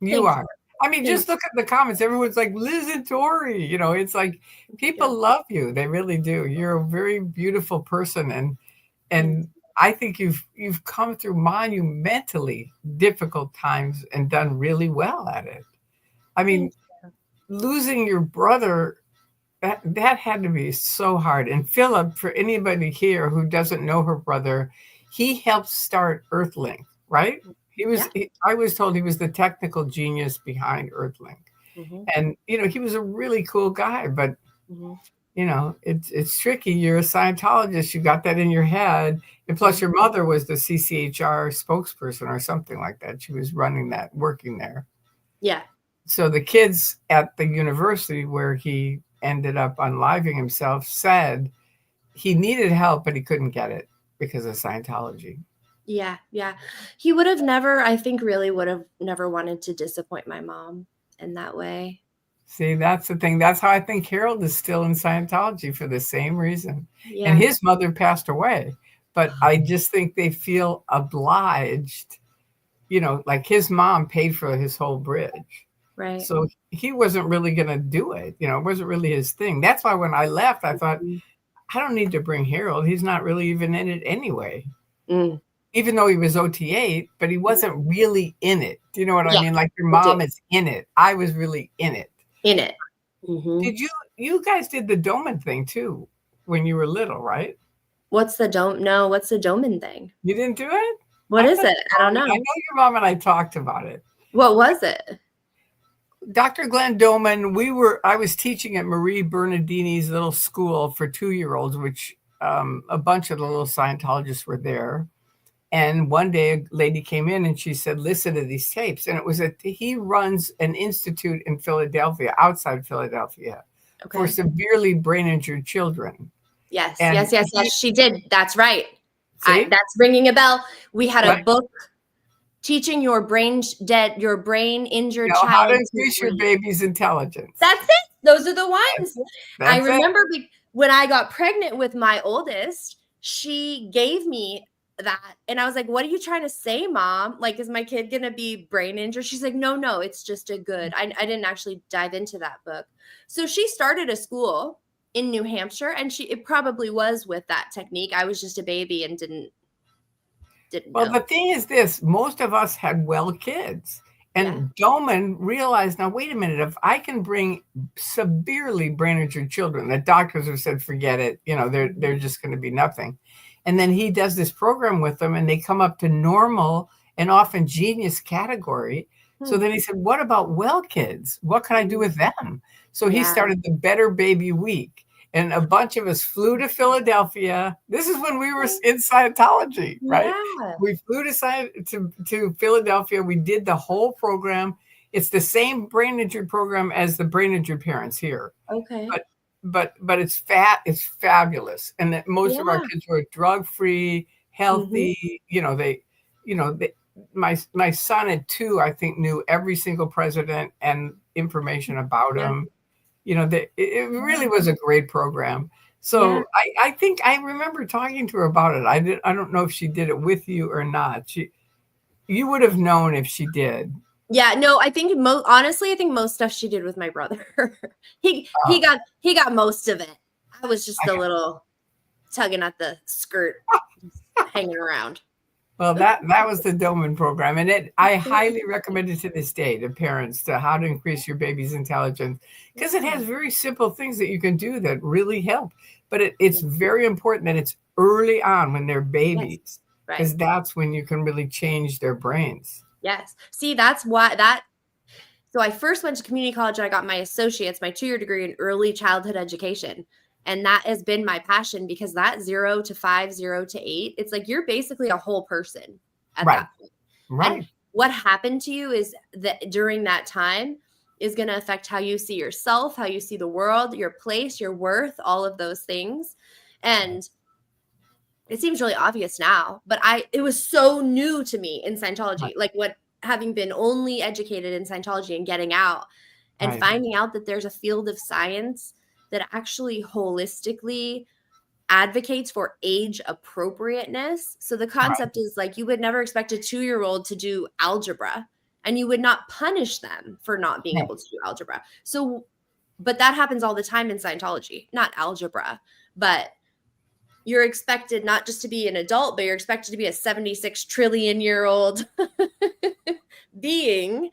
You Thank you. are. I mean, Thank just look at the comments. Everyone's like, Liz and Tory. You know, it's like people you. love you. They really do. You're a very beautiful person, Thank and I think you've come through monumentally difficult times and done really well at it. I mean, you. losing your brother, that had to be so hard. And Philip, for anybody here who doesn't know her brother, he helped start Earthlink, right? Yeah. I was told he was the technical genius behind Earthlink. Mm-hmm. And, you know, he was a really cool guy, but, Mm-hmm. you know, it's tricky. You're a Scientologist. You got that in your head. And plus your mother was the CCHR spokesperson or something like that. She was running that, working there. Yeah. So the kids at the university where he ended up unliving himself said he needed help, but he couldn't get it because of Scientology. Yeah. Yeah. He would have never, I think, really would have never wanted to disappoint my mom in that way. See, that's the thing. That's how I think Harold is still in Scientology for the same reason. Yeah. And his mother passed away. But I just think they feel obliged, you know, like his mom paid for his whole bridge. Right. So he wasn't really going to do it. You know, it wasn't really his thing. That's why when I left, I thought, I don't need to bring Harold. He's not really even in it anyway. Even though he was OT8, but he wasn't really in it. Do you know what I mean? Like your mom is in it. I was really in it. Did you guys did the Doman thing too when you were little, right? What's the Dome? No, what's the Doman thing? You didn't do it? What is it? I don't know. I know your mom and I talked about it. What was it? Dr. Glenn Doman, I was teaching at Marie Bernardini's little school for 2-year-olds, which a bunch of the little Scientologists were there. And one day a lady came in and she said, listen to these tapes. And it was he runs an institute in Philadelphia, outside Philadelphia, for severely brain injured children. Yes, yes, she did. That's right. That's ringing a bell. We had a book teaching your brain injured child how to increase your baby's intelligence. That's it. Those are the ones. I remember when I got pregnant with my oldest, she gave me that. And I was like, what are you trying to say, Mom? Like, is my kid going to be brain injured? She's like, no, it's just a good. I didn't actually dive into that book. So she started a school in New Hampshire, and it probably was with that technique. I was just a baby and didn't well, know. the thing is this, most of us had well kids. And Doman realized, now, wait a minute, if I can bring severely brain injured children, the doctors have said, forget it, you know, they're just going to be nothing. And then he does this program with them and they come up to normal and often genius category. So then he said, what about well kids? What can I do with them? So he started the Better Baby Week. And a bunch of us flew to Philadelphia. This is when we were in Scientology, right? Yeah. We flew to Philadelphia. We did the whole program. It's the same brain injured program as the brain injured parents here. Okay. But it's fabulous. And that most of our kids were drug free, healthy. My son at 2, I think, knew every single president and information about him. You know, it really was a great program. So I think I remember talking to her about it. I don't know if she did it with you or not. You would have known if she did. Yeah, no, I think honestly, I think most stuff she did with my brother. he got most of it. I was just a little tugging at the skirt, hanging around. Well, that was the Doman program, and I highly recommend it to this day to parents to how to increase your baby's intelligence, because it has very simple things that you can do that really help. But it's very important that it's early on when they're babies, because that's when you can really change their brains. Yes. See, that's why so I first went to community college and I got my associates, my 2-year degree in early childhood education. And that has been my passion, because that 0 to 5, 0 to 8, it's like you're basically a whole person at Right. that point. Right. And what happened to you is that during that time is going to affect how you see yourself, how you see the world, your place, your worth, all of those things. And it seems really obvious now, but it was so new to me in Scientology. Right. Like, what, having been only educated in Scientology and getting out and Right. finding out that there's a field of science that actually holistically advocates for age appropriateness. So the concept is like, you would never expect a 2-year-old to do algebra, and you would not punish them for not being Right. able to do algebra. So, but that happens all the time in Scientology, not algebra, but you're expected not just to be an adult, but you're expected to be a 76 trillion year old being.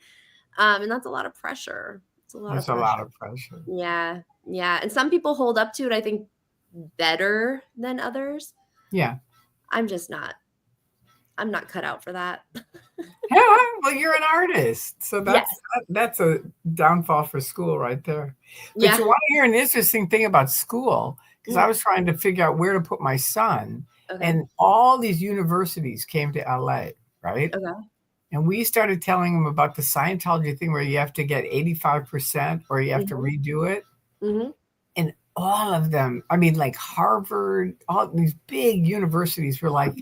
And that's a lot of pressure. It's a lot That's of pressure. a lot of pressure. Yeah. Yeah. And some people hold up to it, I think, better than others. Yeah. I'm not cut out for that. Yeah, well, you're an artist, so Yes. that's a downfall for school right there. But Yeah. you want to hear an interesting thing about school? Because I Yeah. was trying to figure out where to put my son, Okay. and all these universities came to LA, right? Okay. And we started telling him about the Scientology thing where you have to get 85% or you have to redo it. Mhm. And all of them, I mean, like Harvard, all these big universities were like,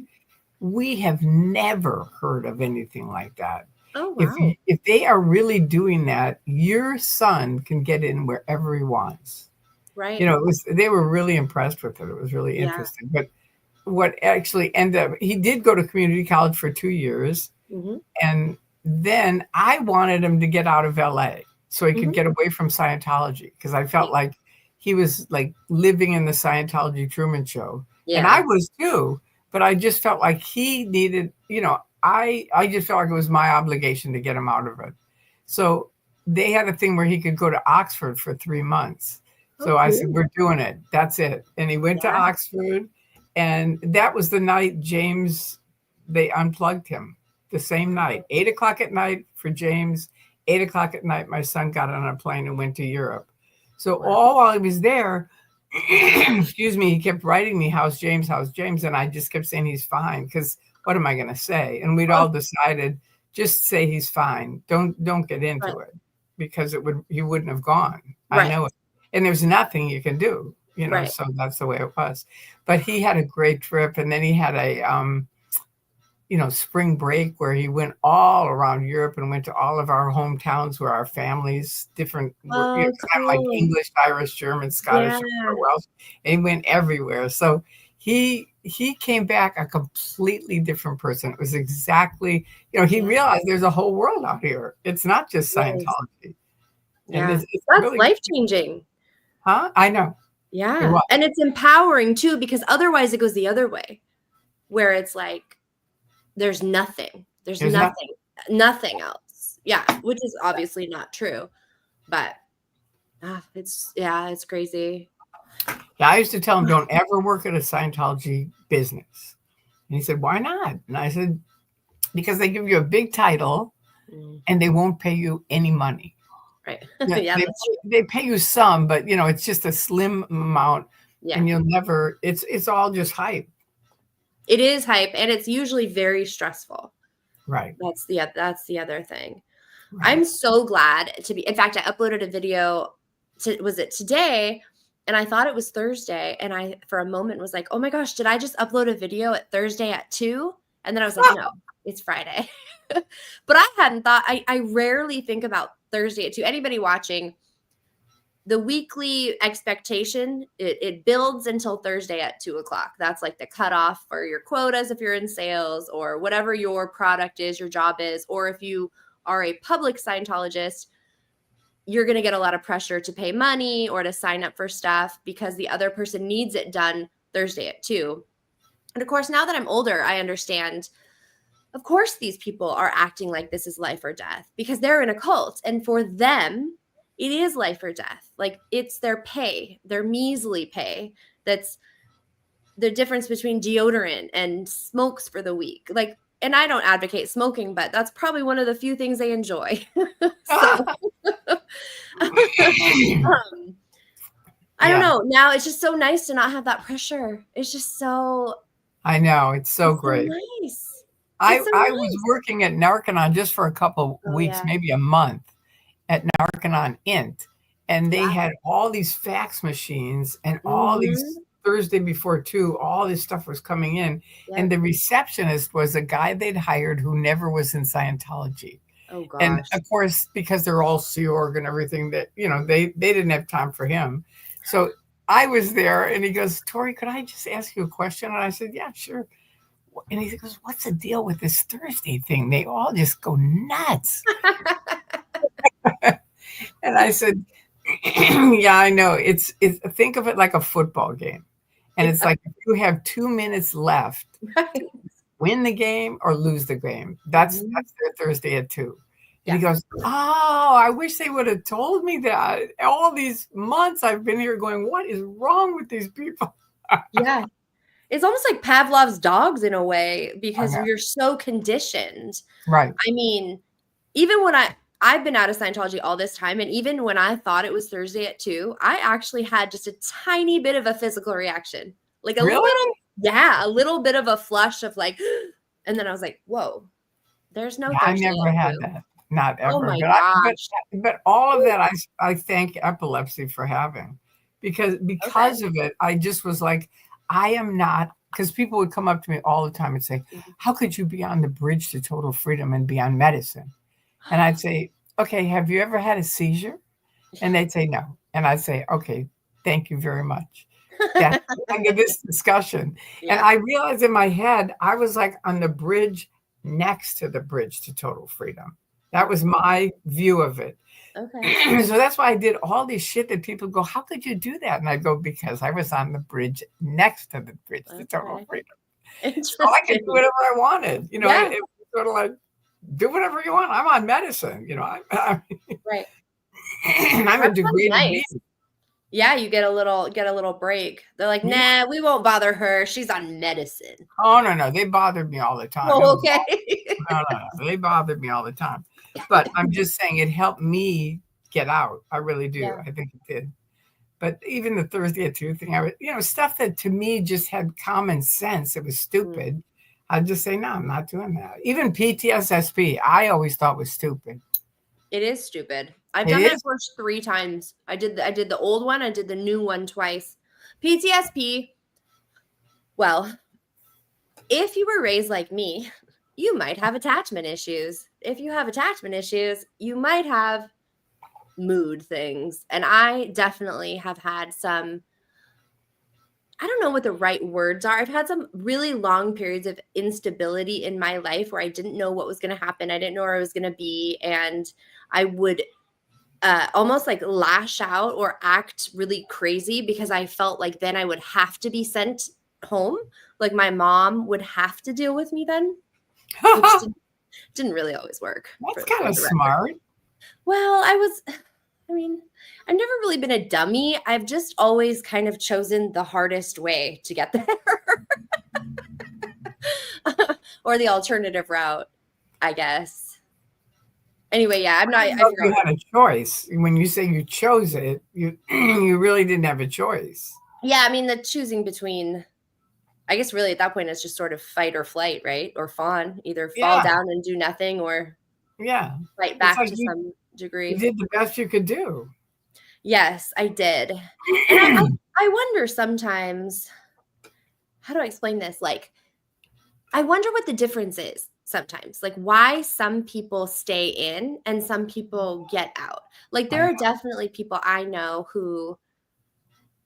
we have never heard of anything like that. Oh, wow. If they are really doing that, your son can get in wherever he wants. Right. You know, they were really impressed with it. It was really interesting. But what actually ended up, he did go to community college for 2 years. Mhm. And then I wanted him to get out of LA so he could get away from Scientology, because I felt like he was like living in the Scientology Truman Show. Yeah. And I was too, but I just felt like he needed, you know, I just felt like it was my obligation to get him out of it. So they had a thing where he could go to Oxford for 3 months. So I said, we're doing it. That's it. And he went to Oxford, and that was the night they unplugged him. The same night, 8:00 at night for James, 8:00 at night, my son got on a plane and went to Europe. So all while he was there, excuse me, he kept writing me, how's James? And I just kept saying he's fine, because what am I going to say? And we'd all decided, just say he's fine. Don't get into it, because he wouldn't have gone. I know it. And there's nothing you can do, you know, so that's the way it was. But he had a great trip, and then he had a spring break where he went all around Europe and went to all of our hometowns where our families, different, kind of like English, Irish, German, Scottish, Welsh, and he went everywhere. So he came back a completely different person. It was exactly, he realized there's a whole world out here. It's not just Scientology. Yeah. And it's that's really life-changing. Huh? I know. Yeah. And it's empowering too, because otherwise it goes the other way, where it's like, there's nothing. There's nothing else. Yeah. Which is obviously not true, but it's crazy. Yeah. I used to tell him, don't ever work at a Scientology business. And he said, why not? And I said, because they give you a big title and they won't pay you any money. Right. They pay you some, but it's just a slim amount, and you'll never, it's all just hype. It is hype, and it's usually very stressful. Right. That's the other thing. Right. I'm so glad to be. In fact, I uploaded a video. Was it today? And I thought it was Thursday, and I, for a moment, was like, "Oh my gosh, did I just upload a video at Thursday at 2?" And then I was like, "No, it's Friday." But I hadn't thought. I rarely think about Thursday at 2. Anybody watching? The weekly expectation, it builds until Thursday at 2:00. That's like the cutoff for your quotas if you're in sales or whatever your product is, your job is. Or if you are a public Scientologist, you're going to get a lot of pressure to pay money or to sign up for stuff because the other person needs it done Thursday at 2:00. And of course, now that I'm older, I understand, of course, these people are acting like this is life or death because they're in a cult. And for them, it is life or death. Like, it's their pay, their measly pay. That's the difference between deodorant and smokes for the week. Like, and I don't advocate smoking, but that's probably one of the few things they enjoy. I don't know. Now it's just so nice to not have that pressure. It's just so. I know. It's so It's so great. nice. I It's so was nice. working at Narconon just for a couple Oh weeks, yeah. maybe a month at Narconon Int, and they Yeah. had all these fax machines and all these Mhm. Thursday before 2, all this stuff was coming in, and Yep. the receptionist was a guy they'd hired who never was in Scientology. Oh And gosh. of course, because they're all Sea Org and everything, that they didn't have time for him. So I was there, and he goes, "Tory, could I just ask you a question?" And I said, "Yeah, sure." And he goes, "What's the deal with this Thursday thing? They all just go nuts." And I said, "Yeah, I know. It's think of it like a football game, and it's Yeah. like if you have 2 minutes left to Right. win the game or lose the game. That's Mhm. their Thursday at 2." And he Yeah. goes, "Oh, I wish they would have told me that. All these months I've been here going, what is wrong with these people?" Yeah. It's almost like Pavlov's dogs in a way I because know. you're so conditioned. Right. I mean, even when I've been out of Scientology all this time, and even when I thought it was Thursday at 2, I actually had just a tiny bit of a physical reaction. Like a Really? little bit of a flush of like, and then I was like, whoa, there's no Yeah, I Thursday never at had 2. that. Not Oh ever. my But gosh. all of Woo. that I thank epilepsy for having, because Okay. of it, I just was like, I am not, because people would come up to me all the time and say, Mhm. "How could you be on the bridge to total freedom and be on medicine?" And I'd say, "Okay, have you ever had a seizure?" And they'd say, "No." And I'd say, "Okay, thank you very much." That's the end of this discussion. And Yeah. I realized in my head, I was like on the bridge next to the bridge to total freedom. That was my view of it. Okay. So that's why I did all this shit that people go, "How could you do that?" And I go, "Because I was on the bridge next to the bridge to total Okay. freedom. So I could do Interesting. whatever I wanted." Yeah. It was sort of like, do whatever you want. I'm on medicine. Right. I'm a That sounds degraded being. nice. Yeah, you get a little break. They're like, Yeah. "Nah, we won't bother her. She's on medicine." Oh, no, no. They bothered me all the time. It Oh, was okay. No, no, no. They bothered me all the time. But I'm just saying it helped me get out. I really do. Yeah. I think it did. But even the Thursday at 2 thing, stuff that to me just had common sense. It was Mm. stupid. I'd just say, no, I'm not doing that. Even PTSSP, I always thought was stupid. It is stupid. I've It done that is. course 3 times. I did the old one, I did the new one twice. PTSP, well, if you were raised like me, you might have attachment issues. If you have attachment issues, you might have mood things. And I definitely have had some, I don't know what the right words are. I've had some really long periods of instability in my life where I didn't know what was going to happen. I didn't know where I was going to be. And I would almost like lash out or act really crazy because I felt like then I would have to be sent home. Like my mom would have to deal with me then, which That's didn't really always work kind for of the record. smart. Well, I mean, I've never really been a dummy. I've just always kind of chosen the hardest way to get there or the alternative route, I guess. Anyway, yeah, I didn't I know you forgot. had a choice. When you say you chose it, you you really didn't have a choice. Yeah, I mean, the choosing between, I guess really at that point, it's just sort of fight or flight, right? Or fawn, either fall Yeah, down and do nothing or yeah. fight It's back like to you some you degree. did the best you could do. Yes, I did. And I wonder sometimes, how do I explain this? Like, I wonder what the difference is sometimes, like why some people stay in and some people get out. Like, I there know. are definitely people I know who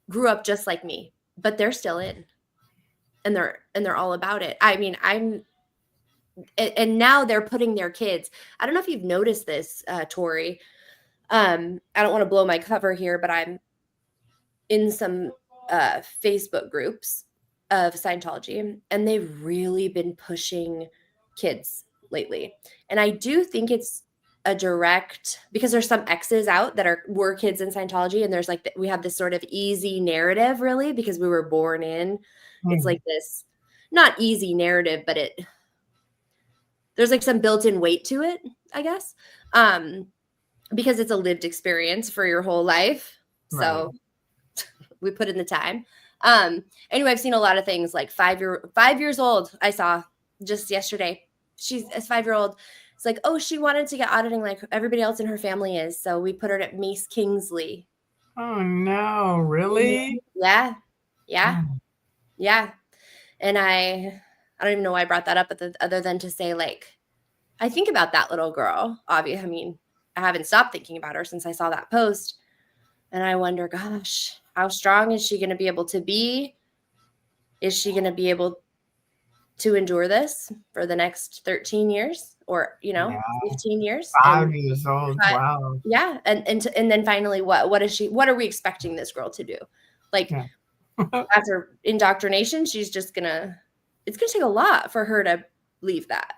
grew up just like me, but they're still in and they're all about it. I mean, and now they're putting their kids. I don't know if you've noticed this, Tori. I don't want to blow my cover here, but I'm in some Facebook groups of Scientology, and they've really been pushing kids lately. And I do think it's a direct, because there's some exes out that were kids in Scientology, and there's like we have this sort of easy narrative, really, because we were born in. It's Hmm. like this not easy narrative, but there's like some built-in weight to it, I guess. Because it's a lived experience for your whole life. Right. So we put in the time. Anyway, I've seen a lot of things like 5 years old. I saw just yesterday. She's a 5-year-old. It's like, oh, she wanted to get auditing like everybody else in her family is. So we put her at Mace Kingsley. Oh no, really? Yeah. Yeah. Oh. Yeah. And I don't even know why I brought that up, other than to say, like, I think about that little girl. Obviously, I mean, I haven't stopped thinking about her since I saw that post. And I wonder, gosh, how strong is she going to be able to be? Is she going to be able to endure this for the next 13 years or, Yeah. 15 years? 5 years old. Wow. Yeah. And then finally, what are we expecting this girl to do? Like, Yeah. after indoctrination, it's going to take a lot for her to leave that.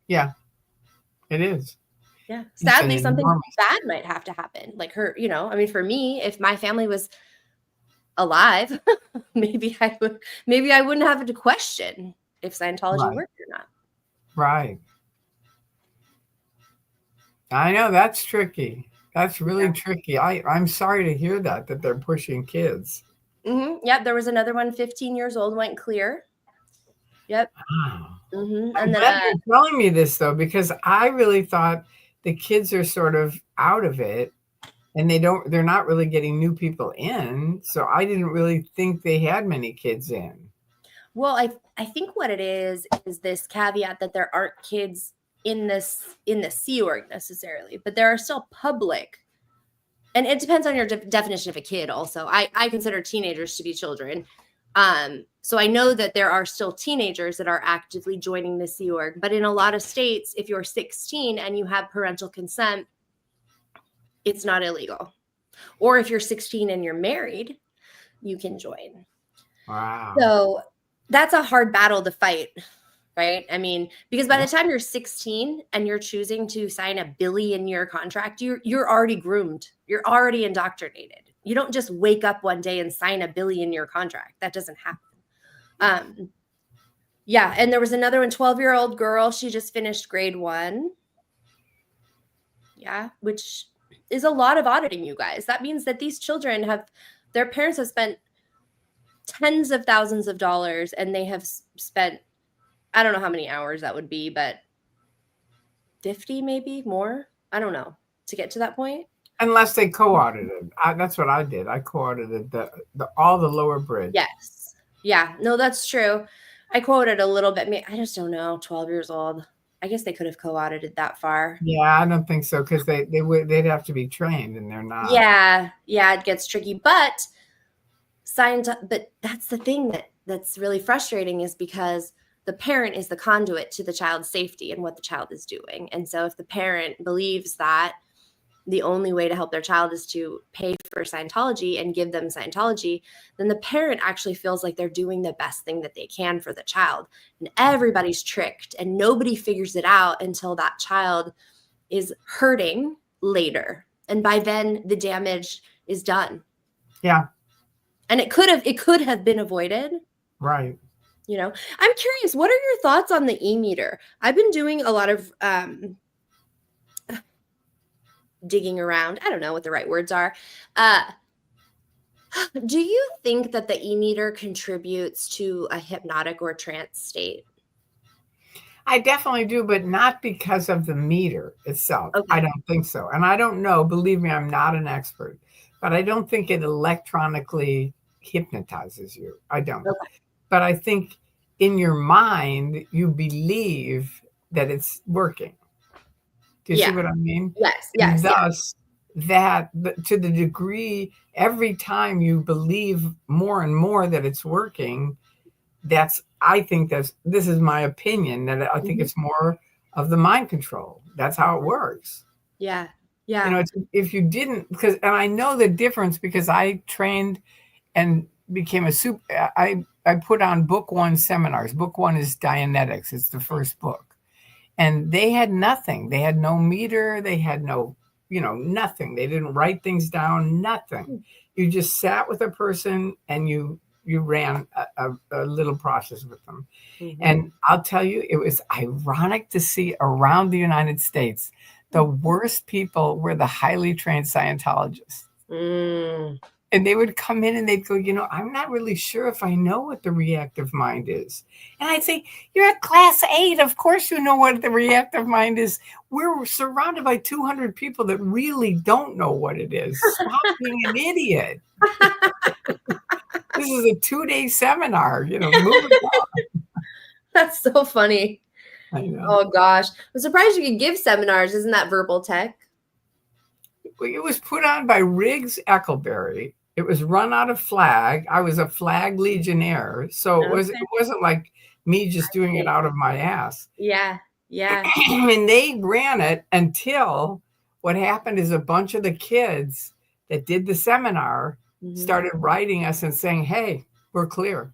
Yeah, it is. Yeah. Sadly, something bad might have to happen. Like her, I mean, for me, if my family was alive, maybe I wouldn't have to question if Scientology worked or not. Right. I know that's tricky. That's really tricky. I'm sorry to hear that they're pushing kids. Mm-hmm. Yep. There was another one, 15 years old, went clear. Yep. Wow. Mm-hmm. I'm glad you're telling me this though, because I really thought the kids are sort of out of it and they're not really getting new people in. So I didn't really think they had many kids in. Well, I think what it is this caveat that there aren't kids in the Sea Org necessarily, but there are still public. And it depends on your definition of a kid also. I consider teenagers to be children. So I know that there are still teenagers that are actively joining the Sea Org, but in a lot of states, if you're 16 and you have parental consent, it's not illegal. Or if you're 16 and you're married, you can join. Wow. So that's a hard battle to fight, right? I mean, because by the time you're 16 and you're choosing to sign a $1 billion contract, you're already groomed. You're already indoctrinated. You don't just wake up one day and sign a $1 billion contract. That doesn't happen. Yeah. And there was another one, 12-year-old girl. She just finished grade 1. Yeah. Which is a lot of auditing, you guys. That means that these children their parents have spent tens of thousands of dollars and they have spent, I don't know how many hours that would be, but 50 maybe more. I don't know, to get to that point. Unless they co-audited. That's what I did. I co-audited all the lower bridge. Yes. Yeah. No, that's true. I quoted a little bit. I just don't know. 12 years old. I guess they could have co-audited that far. Yeah, I don't think so, because they'd have to be trained and they're not. Yeah. Yeah, it gets tricky. But that's the thing that's really frustrating, is because the parent is the conduit to the child's safety and what the child is doing. And so if the parent believes that the only way to help their child is to pay for Scientology and give them Scientology, then the parent actually feels like they're doing the best thing that they can for the child. And everybody's tricked and nobody figures it out until that child is hurting later. And by then the damage is done. Yeah. And it could have been avoided. Right. I'm curious, what are your thoughts on the e-meter? I've been doing a lot of digging around. I don't know what the right words are. Do you think that the e-meter contributes to a hypnotic or trance state? I definitely do, but not because of the meter itself. Okay. I don't think so. And I don't know, believe me, I'm not an expert, but I don't think it electronically hypnotizes you. I don't. Okay. But I think in your mind, you believe that it's working. Do you see what I mean? Yes. And thus, that to the degree, every time you believe more and more that it's working, I think this is my opinion, that I think it's more of the mind control. That's how it works. Yeah. Yeah. If you didn't, and I know the difference because I trained and became I put on book 1 seminars. Book 1 is Dianetics. It's the first book. And they had nothing. They had no meter. They had no, nothing. They didn't write things down, nothing. You just sat with a person and you ran a little process with them. Mm-hmm. And I'll tell you, it was ironic to see around the United States, the worst people were the highly trained Scientologists. And they would come in and they'd go, I'm not really sure if I know what the reactive mind is. And I'd say, you're at class 8. Of course you know what the reactive mind is. We're surrounded by 200 people that really don't know what it is. Stop being an idiot. This is a 2-day seminar, move it on. That's so funny. I know. Oh, gosh. I'm surprised you could give seminars. Isn't that verbal tech? It was put on by Riggs Eckleberry. It was run out of Flag. I was a Flag Legionnaire. So it wasn't like me just doing it out of my ass. Yeah. Yeah. And they ran it until what happened is a bunch of the kids that did the seminar started writing us and saying, hey, we're clear.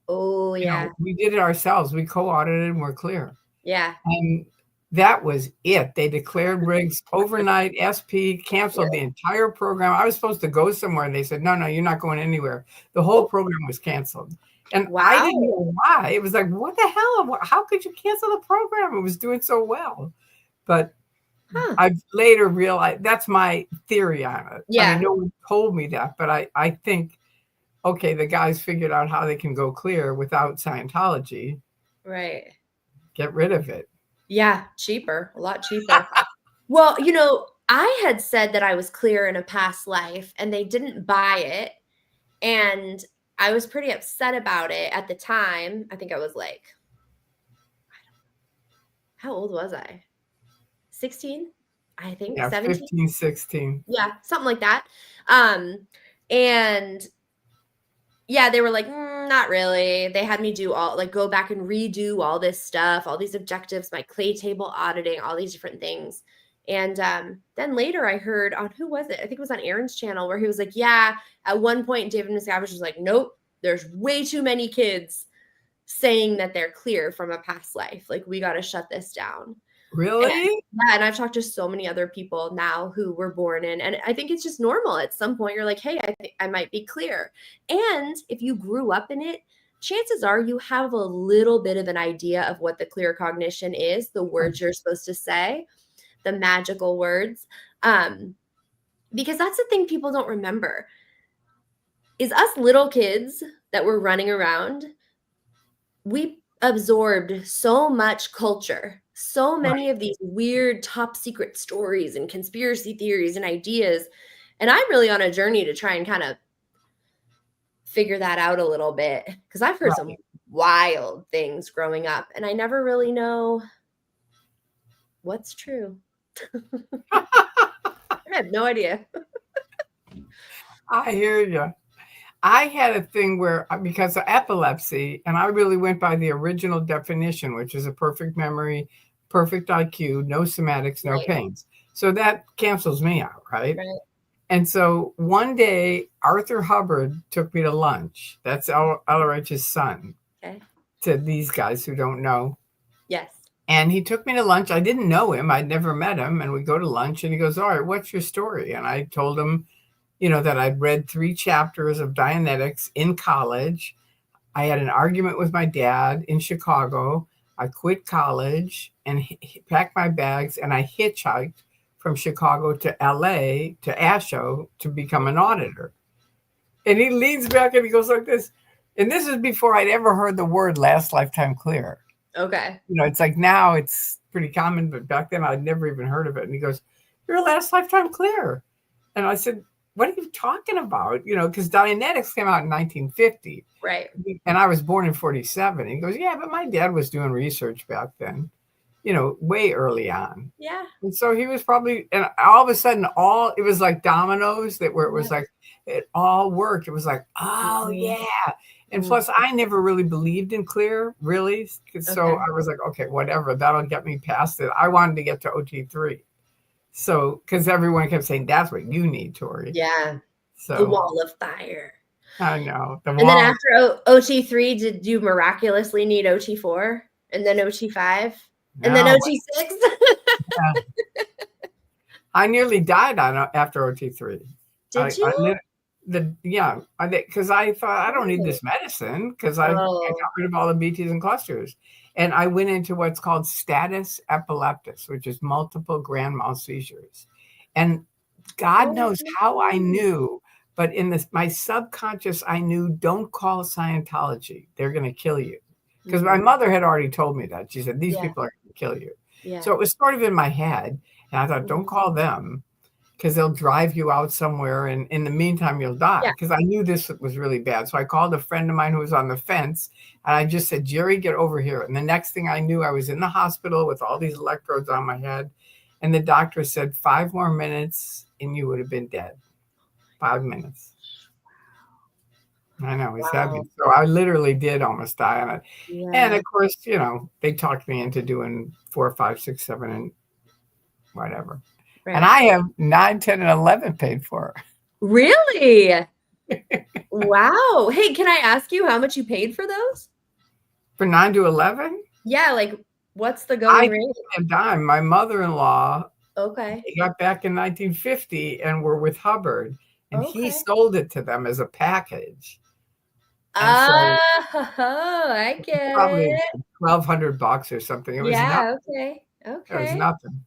Oh, yeah. We did it ourselves. We co-audited and we're clear. Yeah. And that was it. They declared Riggs overnight SP, canceled the entire program. I was supposed to go somewhere and they said, no, you're not going anywhere. The whole program was canceled. And I didn't know why. It was like, what the hell? How could you cancel the program? It was doing so well. But I later realized that's my theory on it. Yeah. I mean, no one told me that, but I think, okay, the guys figured out how they can go clear without Scientology. Right. Get rid of it. Yeah, cheaper, a lot cheaper. Well, I had said that I was clear in a past life and they didn't buy it. And I was pretty upset about it at the time. I think I was like, how old was I? 16, I think. Yeah, 17? 15, 16. Yeah, something like that. And yeah, they were like, not really. They had me go back and redo all this stuff, all these objectives, my clay table auditing, all these different things. And then later I heard on, who was it? I think it was on Aaron's channel where he was like, yeah, at one point, David Miscavige was like, nope, there's way too many kids saying that they're clear from a past life. Like, we got to shut this down. Really? And I've talked to so many other people now who were born in, and I think it's just normal. At some point, you're like, hey, I think I might be clear. And if you grew up in it, chances are you have a little bit of an idea of what the clear cognition is, the words you're supposed to say, the magical words. Because that's the thing people don't remember, is us little kids that were running around, we absorbed so much culture, so many of these weird top secret stories and conspiracy theories and ideas. And I'm really on a journey to try and kind of figure that out a little bit, because I've heard some wild things growing up and I never really know what's true. I have no idea. I hear you. I had a thing where, because of epilepsy, and I really went by the original definition, which is a perfect memory, perfect IQ, no somatics, no pains. So that cancels me out, right? And so one day, Arthur Hubbard took me to lunch. That's Elrich's son. To these guys who don't know. Yes. And he took me to lunch. I didn't know him. I'd never met him. And we go to lunch and he goes, all right, what's your story? And I told him, that I'd read 3 chapters of Dianetics in college. I had an argument with my dad in Chicago. I quit college and packed my bags and I hitchhiked from Chicago to LA to ASHO to become an auditor. And he leans back and he goes like this. And this is before I'd ever heard the word last lifetime clear. Okay. It's like now it's pretty common, but back then I'd never even heard of it. And he goes, you're a last lifetime clear. And I said, what are you talking about? Because Dianetics came out in 1950. Right. And I was born in 47. He goes, yeah, but my dad was doing research back then, way early on. Yeah. And so he was probably, and all of a sudden, it was like dominoes where it was like, it all worked. It was like, oh, yeah. And plus, I never really believed in clear, really. So I was like, okay, whatever. That'll get me past it. I wanted to get to OT3. So, because everyone kept saying, that's what you need, Tory. Yeah. So the wall of fire. I know. And then after OT3, did you miraculously need OT4? And then OT5? And then OT6? I nearly died after OT3. Did you? Because I thought I don't need this medicine because I got rid of all the BTs and clusters. And I went into what's called status epilepticus, which is multiple grand mal seizures. And God knows how I knew, But in my subconscious, I knew, don't call Scientology. They're going to kill you. Because my mother had already told me that. She said, these people are going to kill you. Yeah. So it was sort of in my head. And I thought, don't call them, because they'll drive you out somewhere. And in the meantime, you'll die. Because I knew this was really bad. So I called a friend of mine who was on the fence. And I just said, Jerry, get over here. And the next thing I knew, I was in the hospital with all these electrodes on my head. And the doctor said, 5 more minutes and you would have been dead. 5 minutes. I know, it's heavy. So I literally did almost die on it. Yeah. And of course, you know, they talked me into doing 4, 5, 6, 7, and whatever. Right. And I have 9, 10, and 11 paid for. Really? Wow. Hey, can I ask you how much you paid for those? For 9 to 11? Yeah, like what's the going rate? A dime. My mother-in-law, they got back in 1950 and were with Hubbard, and he sold it to them as a package. I get probably it. $1,200 or something. It was okay. It was nothing.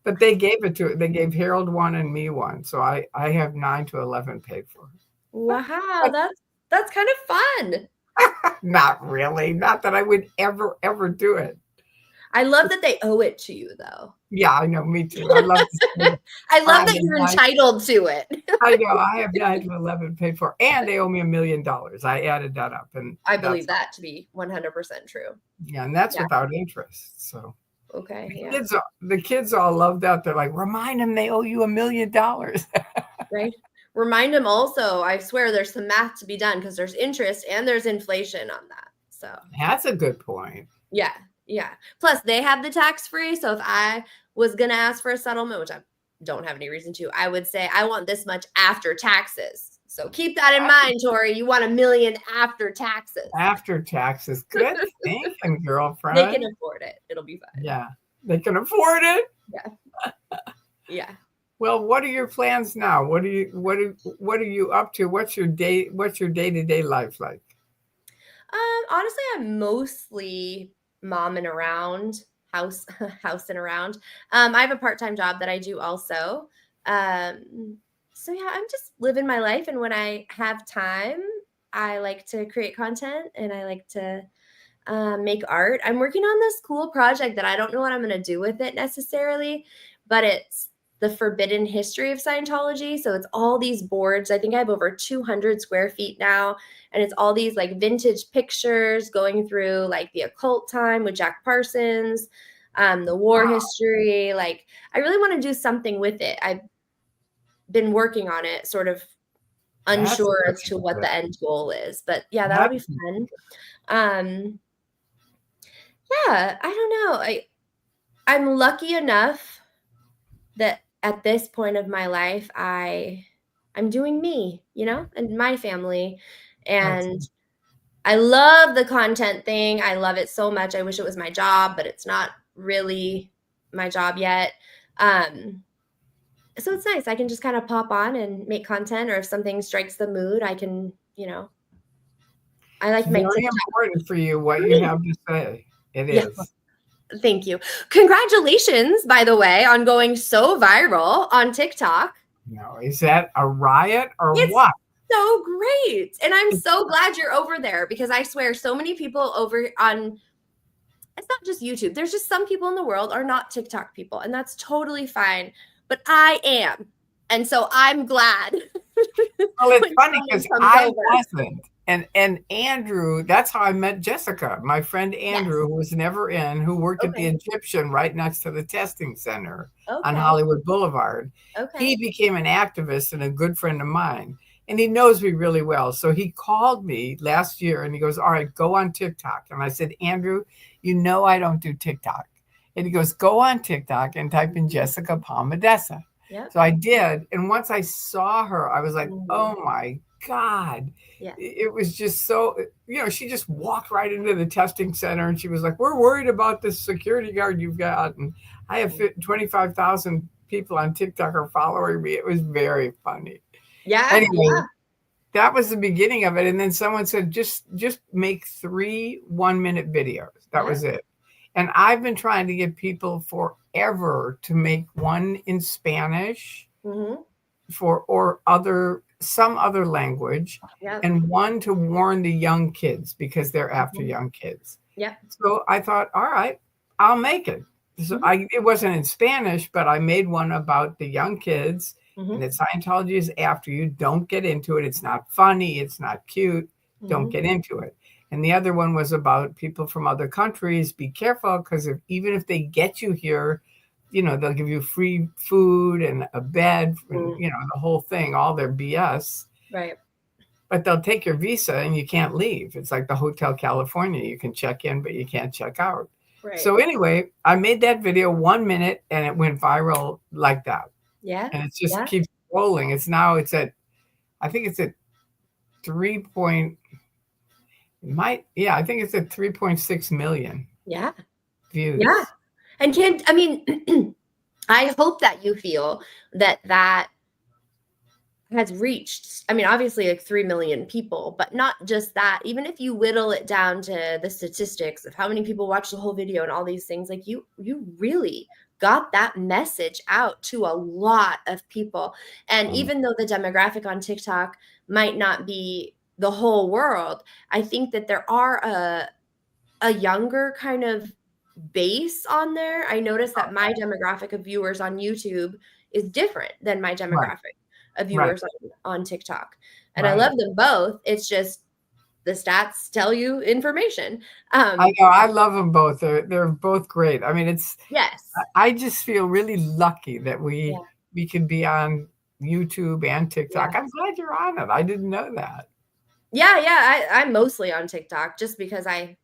But they gave it to. They gave Harold one and me one, so I have 9 to 11 paid for. Wow, that's kind of fun. Not really. Not that I would ever do it. I love that they owe it to you, though. Yeah, I know. Me too. I love. I love that you're entitled to it. I know. I have 9 to 11 paid for, and they owe me $1 million. I added that up, and I believe that to be 100% true. Yeah, and that's without interest. So okay, the kids all love that. They're like, remind them they owe you $1 million. Right. Remind them also. I swear, there's some math to be done because there's interest and there's inflation on that. So that's a good point. Yeah. Yeah. Plus, they have the tax-free. So if I was going to ask for a settlement, which I don't have any reason to, I would say, I want this much after taxes. So keep that in mind, Tory. You want $1 million after taxes. After taxes. Good thinking, girlfriend. They can afford it. It'll be fine. Yeah. They can afford it? Yeah. Yeah. Well, what are your plans now? What are you up to? What's your day-to-day life like? Honestly, I'm mostly momming around, housing around. I have a part-time job that I do also. So yeah, I'm just living my life. And when I have time, I like to create content and I like to make art. I'm working on this cool project that I don't know what I'm going to do with it necessarily, but it's the forbidden history of Scientology. So it's all these boards. I think I have over 200 square feet now. And it's all these like vintage pictures going through like the occult time with Jack Parsons, the war history. Like I really want to do something with it. I've been working on it, sort of unsure as to what the end goal is. But yeah, that'll be fun. Yeah, I don't know. I'm lucky enough that at this point of my life, I'm doing me, and my family. And I love the content thing. I love it so much. I wish it was my job, but it's not really my job yet. So it's nice. I can just kind of pop on and make content, or if something strikes the mood, I can, I like my very important for you what you have to say. It is. Thank you. Congratulations, by the way, on going so viral on TikTok. No, is that a riot or what? So great. And I'm so glad you're over there, because I swear so many people over on, it's not just YouTube. There's just some people in the world are not TikTok people, and that's totally fine. But I am. And so I'm glad. Well, it's funny because I wasn't. And Andrew, that's how I met Jessica, my friend Andrew, who was never in, who worked at the Egyptian right next to the testing center on Hollywood Boulevard. He became an activist and a good friend of mine. And he knows me really well. So he called me last year and he goes, all right, go on TikTok. And I said, Andrew, I don't do TikTok. And he goes, go on TikTok and type in Jessica Palmadessa. Yep. So I did. And once I saw her, I was like, oh my God. Yeah. It was just so, she just walked right into the testing center and she was like, we're worried about this security guard you've got. And I have 25,000 people on TikTok are following me. It was very funny. Yeah. Anyway, that was the beginning of it. And then someone said, just make 3 one-minute videos. That was it. And I've been trying to get people forever to make one in Spanish or other some other language, Yep. and one to warn the young kids because they're after young kids. Yep. So I thought, all right, I'll make it. So it wasn't in Spanish, but I made one about the young kids, and that Scientology is after you. Don't get into it. It's not funny. It's not cute. Don't get into it. And the other one was about people from other countries. Be careful, because even if they get you here, they'll give you free food and a bed, and, the whole thing, all their BS. Right. But they'll take your visa and you can't leave. It's like the Hotel California. You can check in, but you can't check out. Right. So anyway, I made that video 1 minute and it went viral like that. Yeah. And it just keeps rolling. I think it's at 3.6 million views. Yeah. And I hope that you feel that has reached, obviously like 3 million people, but not just that. Even if you whittle it down to the statistics of how many people watch the whole video and all these things, like you really got that message out to a lot of people. And even though the demographic on TikTok might not be the whole world, I think that there are a younger kind of base on there. I noticed that my demographic of viewers on YouTube is different than my demographic of viewers on TikTok. And I love them both. It's just the stats tell you information. I know. I love them both. They're both great. Yes. I just feel really lucky that we can be on YouTube and TikTok. I'm glad you're on it. I didn't know that. Yeah. I'm mostly on TikTok just because I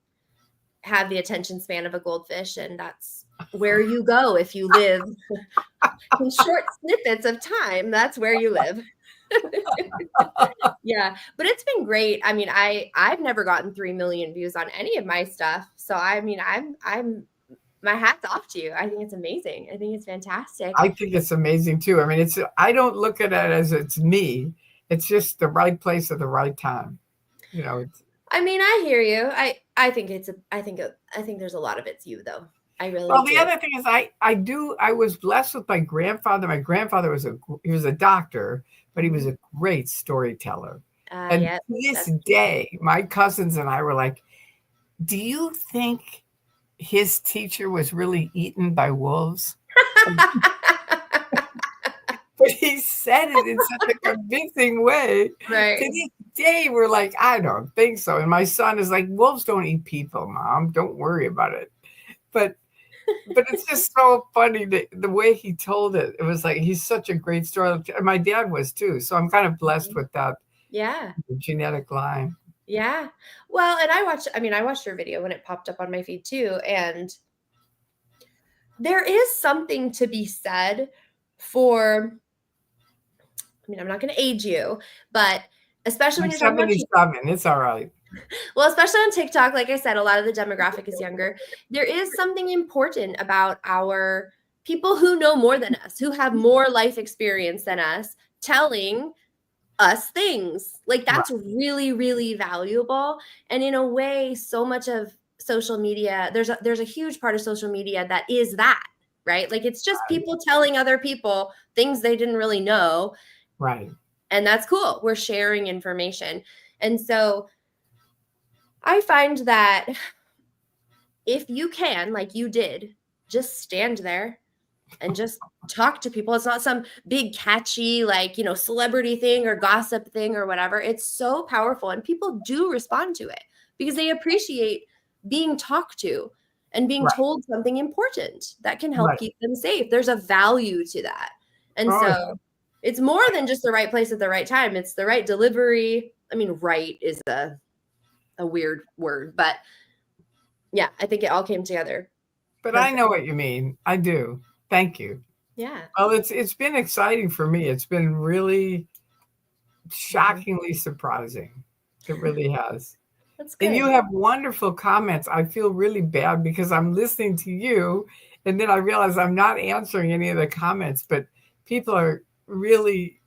have the attention span of a goldfish, and that's where you go if you live in short snippets of time. That's where you live. Yeah, but it's been great. I've never gotten 3 million views on any of my stuff, so I'm my hat's off to you. I think it's amazing. I think it's fantastic. I think it's amazing too. I don't look at it as it's me. It's just the right place at the right time. I hear you. I think there's a lot of it's you though. I really Well, do. the other thing is I was blessed with my grandfather. My grandfather was a doctor, but he was a great storyteller. And to this day, my cousins and I were like, do you think his teacher was really eaten by wolves? But he said it in such a convincing way. Right. To this day, we're like, I don't think so. And my son is like, wolves don't eat people, Mom. Don't worry about it. But it's just so funny the way he told it. It was like, he's such a great story. And my dad was too. So I'm kind of blessed with that. Yeah. Genetic line. Yeah. Well, and I watched your video when it popped up on my feed too. And there is something to be said for, I'm not going to age you, but especially when you're talking about 77, it's all right. Well, especially on TikTok, like I said, a lot of the demographic is younger. There is something important about our people who know more than us, who have more life experience than us, telling us things. Like that's really, really valuable. And in a way, so much of social media, there's a huge part of social media that is that, right? Like it's just people telling other people things they didn't really know. Right. And that's cool. We're sharing information. And so I find that if you can, like you did, just stand there and just talk to people. It's not some big catchy, celebrity thing or gossip thing or whatever. It's so powerful. And people do respond to it because they appreciate being talked to and being told something important that can help keep them safe. There's a value to that. And so it's more than just the right place at the right time. It's the right delivery. Right is a weird word, but yeah, I think it all came together. But I know what you mean. I do. Thank you. Yeah. Well, it's been exciting for me. It's been really shockingly surprising. It really has. That's good. And you have wonderful comments. I feel really bad because I'm listening to you, and then I realize I'm not answering any of the comments, but people are really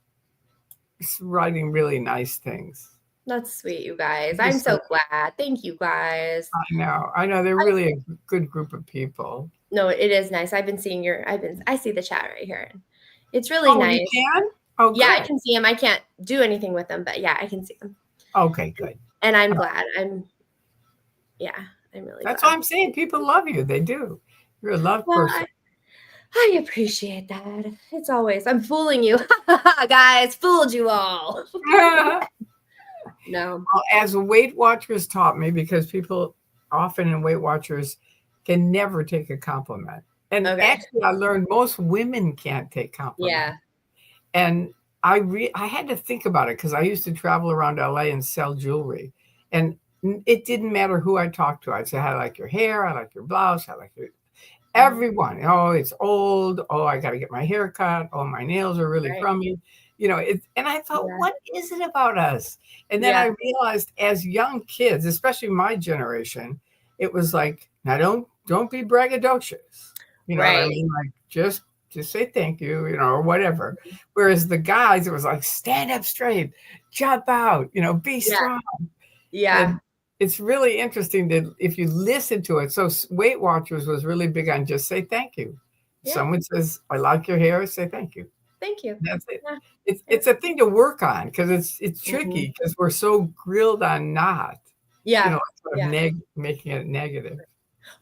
writing really nice things. That's sweet, you guys. I'm so glad. Thank you, guys. I know. They're really a good group of people. No, it is nice. I've been seeing I see the chat right here. It's really nice. You can? Oh, Yeah, I good. can see them. I can't do anything with them, but yeah, I can see them. Okay, good. And I'm glad. I'm really That's glad. what I'm saying. People love you. They do. You're a loved Well, person. I appreciate that. It's always, I'm fooling you. Guys, fooled you all. No. Well, as Weight Watchers taught me, because people often in Weight Watchers can never take a compliment. And Okay. actually, I learned most women can't take compliments. Yeah. And I had to think about it because I used to travel around LA and sell jewelry. And it didn't matter who I talked to. I'd say, I like your hair. I like your blouse. I like your everyone. Oh, it's old. Oh, I got to get my hair cut. Oh, my nails are really Right. crummy. And I thought, Yeah. what is it about us? And then Yeah. I realized as young kids, especially my generation, it was like, now don't be braggadocious. You know what I Right. mean? Like just say thank you, or whatever. Whereas the guys, it was like stand up straight, jump out, be Yeah. strong. Yeah. And it's really interesting that if you listen to it. So Weight Watchers was really big on just say thank you. Yeah. Someone says, I like your hair, say thank you. Thank you. That's it. Yeah. It's a thing to work on because it's tricky because we're so grilled on not, Yeah. sort of making it negative.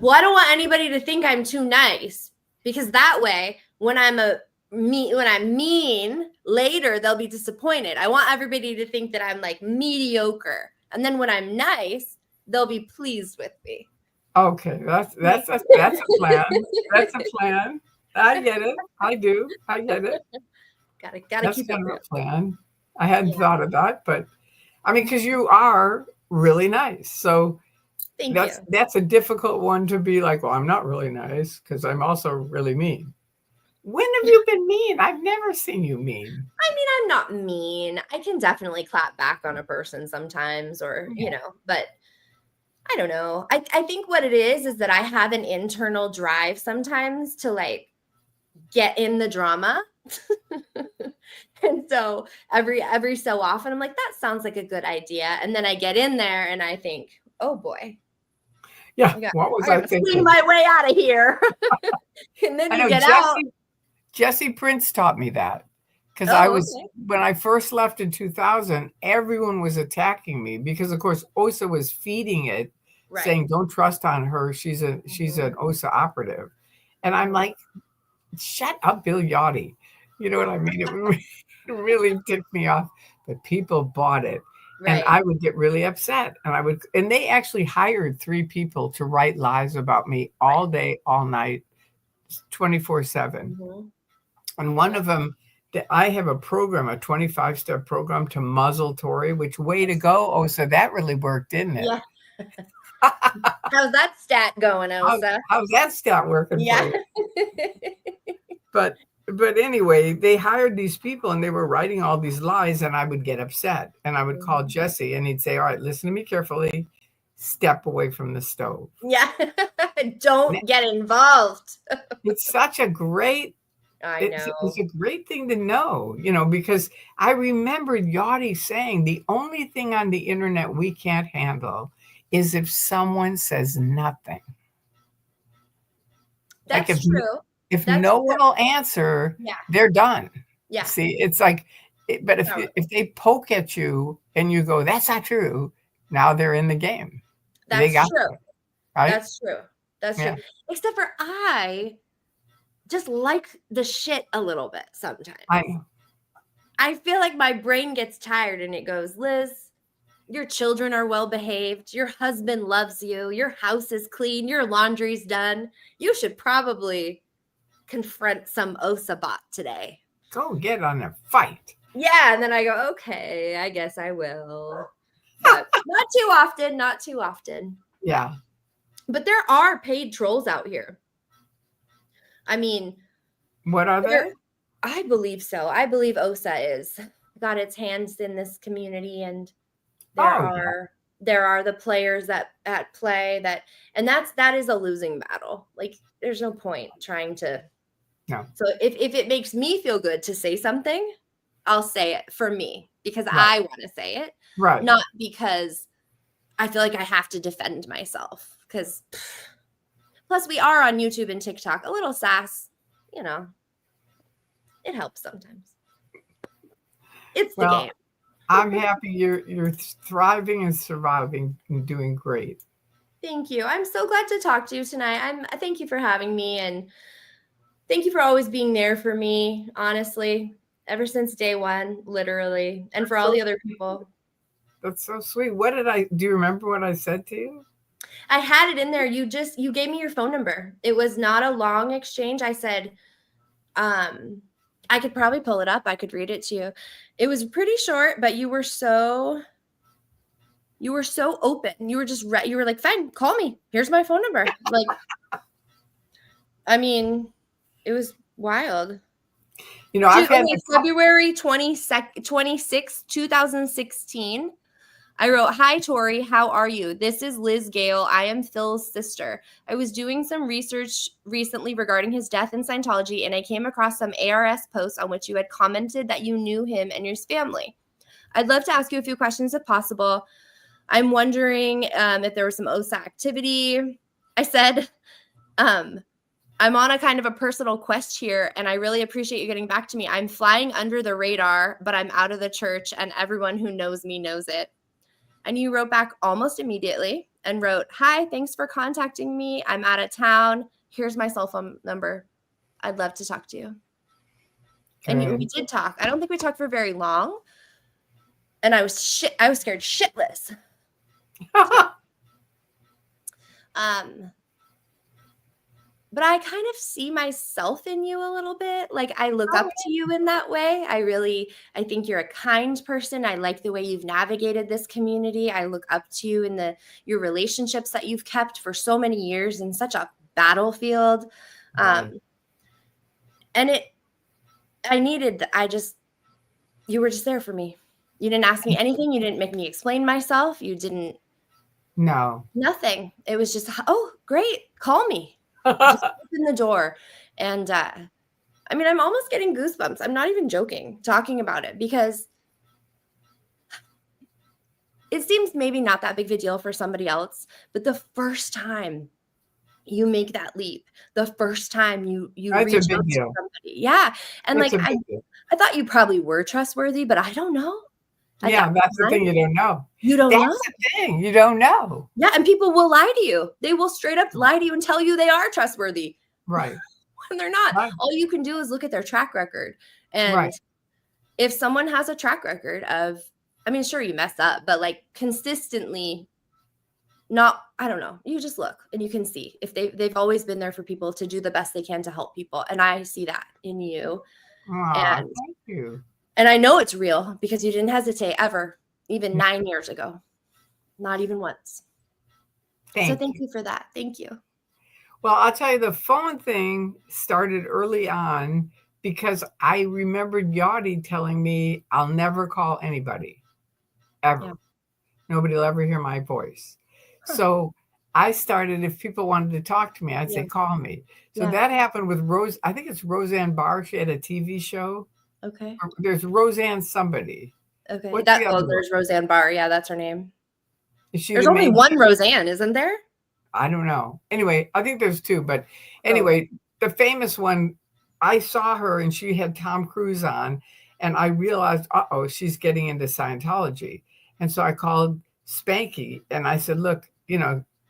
Well, I don't want anybody to think I'm too nice because that way, when I'm mean later, they'll be disappointed. I want everybody to think that I'm like mediocre, and then when I'm nice, they'll be pleased with me. Okay, that's a plan. That's a plan. I get it. I do. I get it. Gotta That's keep kind it of real. a plan. I hadn't thought of that, but I mean, because you are really nice, so Thank you. that's a difficult one to be like. Well, I'm not really nice because I'm also really mean. When have you been mean? I've never seen you mean. I mean, I'm not mean. I can definitely clap back on a person sometimes, or but I don't know. I think what it is that I have an internal drive sometimes to like get in the drama. And so every so often I'm like, that sounds like a good idea. And then I get in there and I think, oh boy. Yeah. What was I thinking? Swing my way out of here. And then you get out. Jesse Prince taught me that. Because when I first left in 2000, everyone was attacking me because, of course, OSA was feeding it, saying, don't trust on her. She's an OSA operative. And I'm like, shut up, Bill Yachty. You know what I mean? It really ticked me off. But people bought it. Right. And I would get really upset. And they actually hired 3 people to write lies about me all day, all night, 24/7. And one of them, I have a program, a 25-step program to muzzle Tory, which way to go, OSA. That really worked, didn't it? Yeah. How's that stat going, OSA? How's that stat working for you? But anyway, they hired these people and they were writing all these lies and I would get upset. And I would call Jesse and he'd say, all right, listen to me carefully. Step away from the stove. Yeah. Don't get involved. It's such a great It's a great thing to know, because I remembered Yachty saying the only thing on the internet we can't handle is if someone says nothing. That's true. If no one will answer, they're done. Yeah. See, it's like, but if they poke at you and you go, that's not true, now they're in the game. That's true. You, right? That's true. That's true. Except for I just like the shit a little bit sometimes. I feel like my brain gets tired and it goes, Liz, your children are well behaved. Your husband loves you. Your house is clean. Your laundry's done. You should probably confront some OSA bot today. Go get on a fight. Yeah. And then I go, okay, I guess I will. But not too often. Yeah. But there are paid trolls out here. I mean, what are they? I believe so. I believe OSA is got its hands in this community, and there are the players that at play that is a losing battle. Like, there's no point trying to. No. So if it makes me feel good to say something, I'll say it for me because I want to say it, right? Not because I feel like I have to defend myself. Because plus we are on YouTube and TikTok. A little sass, it helps sometimes. It's the Well, game. I'm happy you're thriving and surviving and doing great. Thank you. I'm so glad to talk to you tonight. Thank you for having me, and thank you for always being there for me, honestly, ever since day one, literally, and for all the other people. That's so sweet. Do you remember what I said to you? I had it in there. You gave me your phone number. It was not a long exchange. I said, I could probably pull it up. I could read it to you. It was pretty short, but you were so open. You were just you were like, fine, call me. Here's my phone number. Like, I mean, it was wild. You know, I've had February 26th, 2016. I wrote, "Hi, Tory. How are you? This is Liz Gayle. I am Phil's sister. I was doing some research recently regarding his death in Scientology, and I came across some ARS posts on which you had commented that you knew him and his family. I'd love to ask you a few questions if possible. I'm wondering if there was some OSA activity." I said, I'm on a kind of a personal quest here, and I really appreciate you getting back to me. I'm flying under the radar, but I'm out of the church, and everyone who knows me knows it. And you wrote back almost immediately and wrote, "Hi, thanks for contacting me. I'm out of town. Here's my cell phone number. I'd love to talk to you." And we did talk. I don't think we talked for very long. And I was scared shitless. But I kind of see myself in you a little bit. Like, I look up to you in that way. I think you're a kind person. I like the way you've navigated this community. I look up to you in your relationships that you've kept for so many years in such a battlefield. Right. And you were just there for me. You didn't ask me anything. You didn't make me explain myself. You didn't. No. Nothing. It was just, oh, great. Call me. Just open the door. And I'm almost getting goosebumps. I'm not even joking talking about it, because it seems maybe not that big of a deal for somebody else, but the first time you make that leap, the first time you That's reach a big out to deal. somebody. Yeah. And That's I thought you probably were trustworthy, but I don't know. Yeah, that's the thing, you don't know. You don't know. That's the thing, you don't know. Yeah, and people will lie to you. They will straight up lie to you and tell you they are trustworthy. Right. When they're not. Right. All you can do is look at their track record. And if someone has a track record of, sure, you mess up, but like consistently not, I don't know, you just look and you can see if they've always been there for people to do the best they can to help people. And I see that in you. Thank you. And I know it's real because you didn't hesitate ever, even 9 years ago. Not even once. Thank you for that. Thank you. Well, I'll tell you, the phone thing started early on because I remembered Yachty telling me I'll never call anybody, ever. Yeah. Nobody will ever hear my voice. Huh. So I started, if people wanted to talk to me, I'd say, call me. So that happened with I think it's Roseanne Barr. She had a TV show. Okay. There's Roseanne somebody. Okay. There's Roseanne Barr. Yeah, that's her name. There's only one Roseanne, isn't there? I don't know. Anyway, I think there's two. But anyway, the famous one, I saw her and she had Tom Cruise on. And I realized, she's getting into Scientology. And so I called Spanky and I said, look,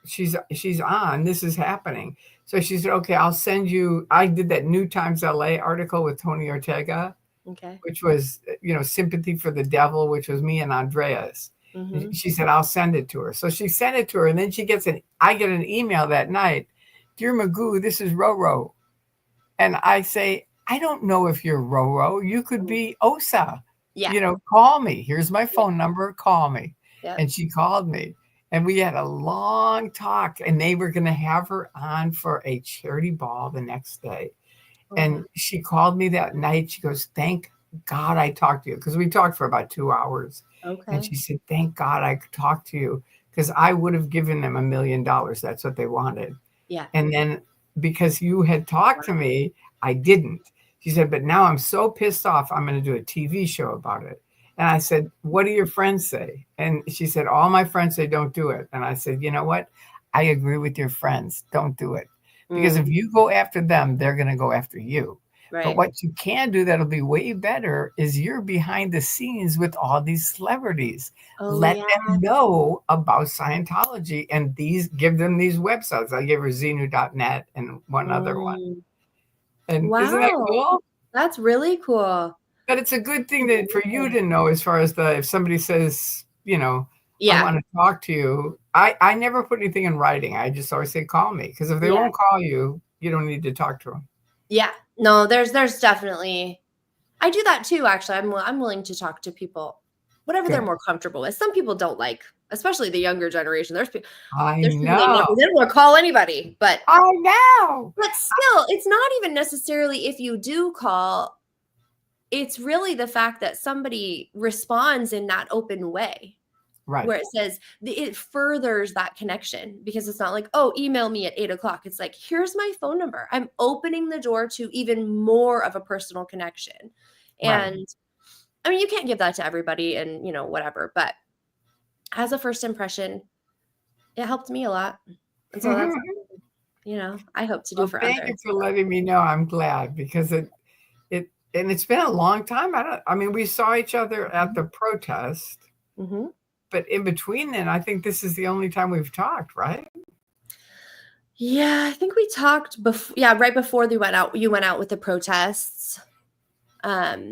she's on. This is happening. So she said, okay, I'll send you. I did that New Times LA article with Tony Ortega. Okay. Which was, Sympathy for the Devil, which was me and Andreas. Mm-hmm. She said, I'll send it to her. So she sent it to her. And then I get an email that night. Dear Magoo, this is Roro. And I say, I don't know if you're Roro. You could be Osa. Yeah. Call me. Here's my phone number. Call me. Yep. And she called me. And we had a long talk. And they were going to have her on for a charity ball the next day. And she called me that night. She goes, thank God I talked to you. Because we talked for about 2 hours. Okay. And she said, thank God I could talk to you. Because I would have given them $1 million. That's what they wanted. Yeah. And then because you had talked to me, I didn't. She said, but now I'm so pissed off. I'm going to do a TV show about it. And I said, what do your friends say? And she said, all my friends say don't do it. And I said, you know what? I agree with your friends. Don't do it. Because if you go after them, they're going to go after you. But what you can do that'll be way better is you're behind the scenes with all these celebrities. Let them know about Scientology and give them these websites. I gave her Xenu.net and one other one. And isn't that cool? That's really cool. But it's a good thing for you to know as far as if somebody says, I want to talk to you. I never put anything in writing. I just always say, call me. Because if they won't call you, you don't need to talk to them. Yeah. No, there's definitely, I do that too, actually. I'm willing to talk to people, whatever they're more comfortable with. Some people don't like, especially the younger generation. There's people they don't want to call anybody, but I know. But still, it's not even necessarily if you do call, it's really the fact that somebody responds in that open way. Right. Where it says it furthers that connection, because it's not like, oh, email me at 8:00. It's like, here's my phone number. I'm opening the door to even more of a personal connection. And I mean, you can't give that to everybody and, whatever, but as a first impression, it helped me a lot. And so that's, I hope to do for others. Thank you for letting me know. I'm glad, because and it's been a long time. We saw each other at the protest. Mm-hmm. But in between then, I think this is the only time we've talked, right? Yeah, I think we talked before. Yeah, right before you went out with the protests. Yeah,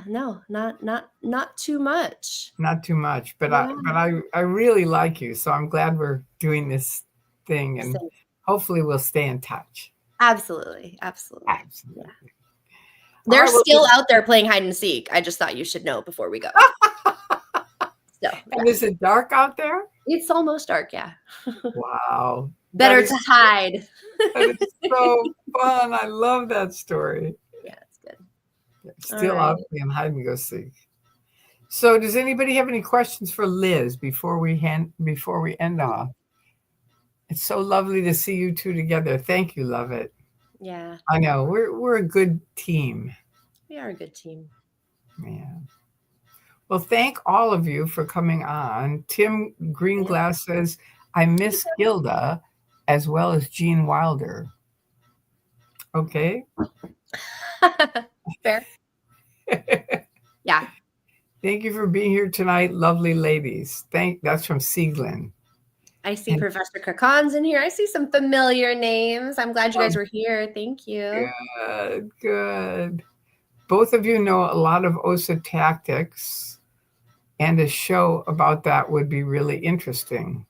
no, not too much. Not too much, but I really like you, so I'm glad we're doing this thing, and hopefully we'll stay in touch. Absolutely. Yeah. They're still out there playing hide and seek. I just thought you should know before we go. And is it dark out there? It's almost dark, yeah. Wow. Better to hide. That is so fun. I love that story. Yeah, it's good. Still out playing hide and go seek. So does anybody have any questions for Liz before we end off? It's so lovely to see you two together. Thank you, love it. Yeah. I know. We're a good team. We are a good team. Yeah. Well, thank all of you for coming on. Tim Greenglass says, I miss Gilda as well as Gene Wilder. Okay. Fair. Yeah. Thank you for being here tonight, lovely ladies. That's from Sieglin. I see Professor Kakan's in here. I see some familiar names. I'm glad you guys were here. Thank you. Good. Both of you know a lot of OSA tactics, and a show about that would be really interesting.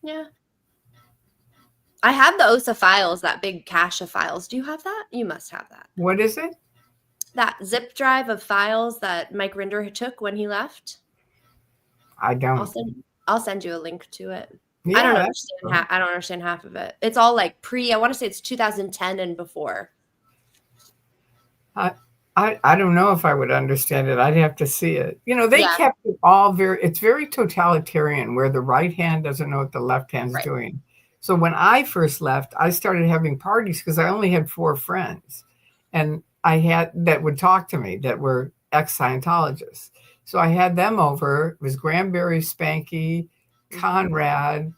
Yeah. I have the OSA files, that big cache of files. Do you have that? You must have that. What is it? That zip drive of files that Mike Rinder took when he left. I don't. I'll send you a link to it. Yeah, I don't understand half of it. It's all like I want to say it's 2010 and before. I don't know if I would understand it. I'd have to see it. They kept it all it's very totalitarian, where the right hand doesn't know what the left hand's doing. So when I first left, I started having parties because I only had 4 friends, and that would talk to me that were ex-Scientologists. So I had them over. It was Granberry, Spanky, Conrad,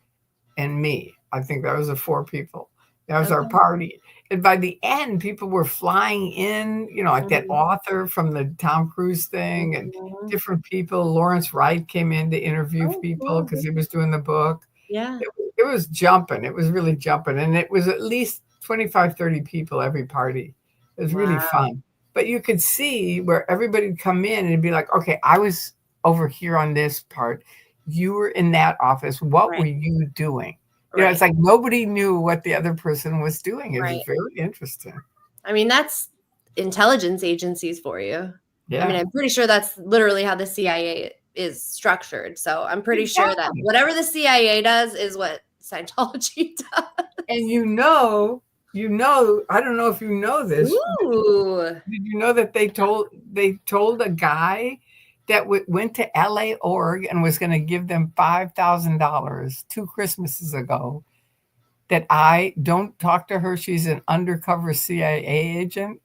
and me. I think that was the 4 people. That was our party. And by the end, people were flying in, like that author from the Tom Cruise thing, and different people. Lawrence Wright came in to interview people because he was doing the book. Yeah. It was jumping. It was really jumping. And it was at least 25, 30 people every party. It was really fun. But you could see where everybody would come in and it'd be like, okay, I was over here on this part. You were in that office. What were you doing? It's like nobody knew what the other person was doing. It was very interesting. I mean, that's intelligence agencies for you. Yeah. I mean, I'm pretty sure that's literally how the CIA is structured. So I'm pretty sure that whatever the CIA does is what Scientology does. And I don't know if you know this. Ooh. Did you know that they told a guy that went to LA Org and was going to give them $5,000 2 Christmases ago, that I don't talk to her. She's an undercover CIA agent.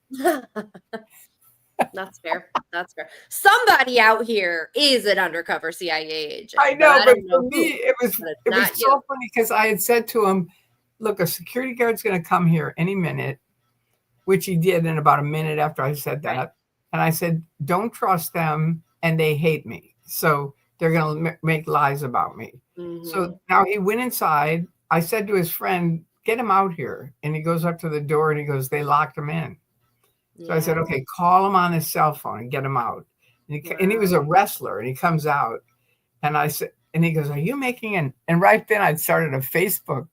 That's fair. That's fair. Somebody out here is an undercover CIA agent. I know, but for me, it was so funny because I had said to him, look, a security guard's going to come here any minute, which he did in about a minute after I said that. Right. And I said, don't trust them, and they hate me. So they're going to make lies about me. So now he went inside. I said to his friend, get him out here. And he goes up to the door and he goes, they locked him in. So I said, okay, call him on his cell phone and get him out. And he was a wrestler, and he comes out. And I said, and he goes, are you making and right then I'd started a Facebook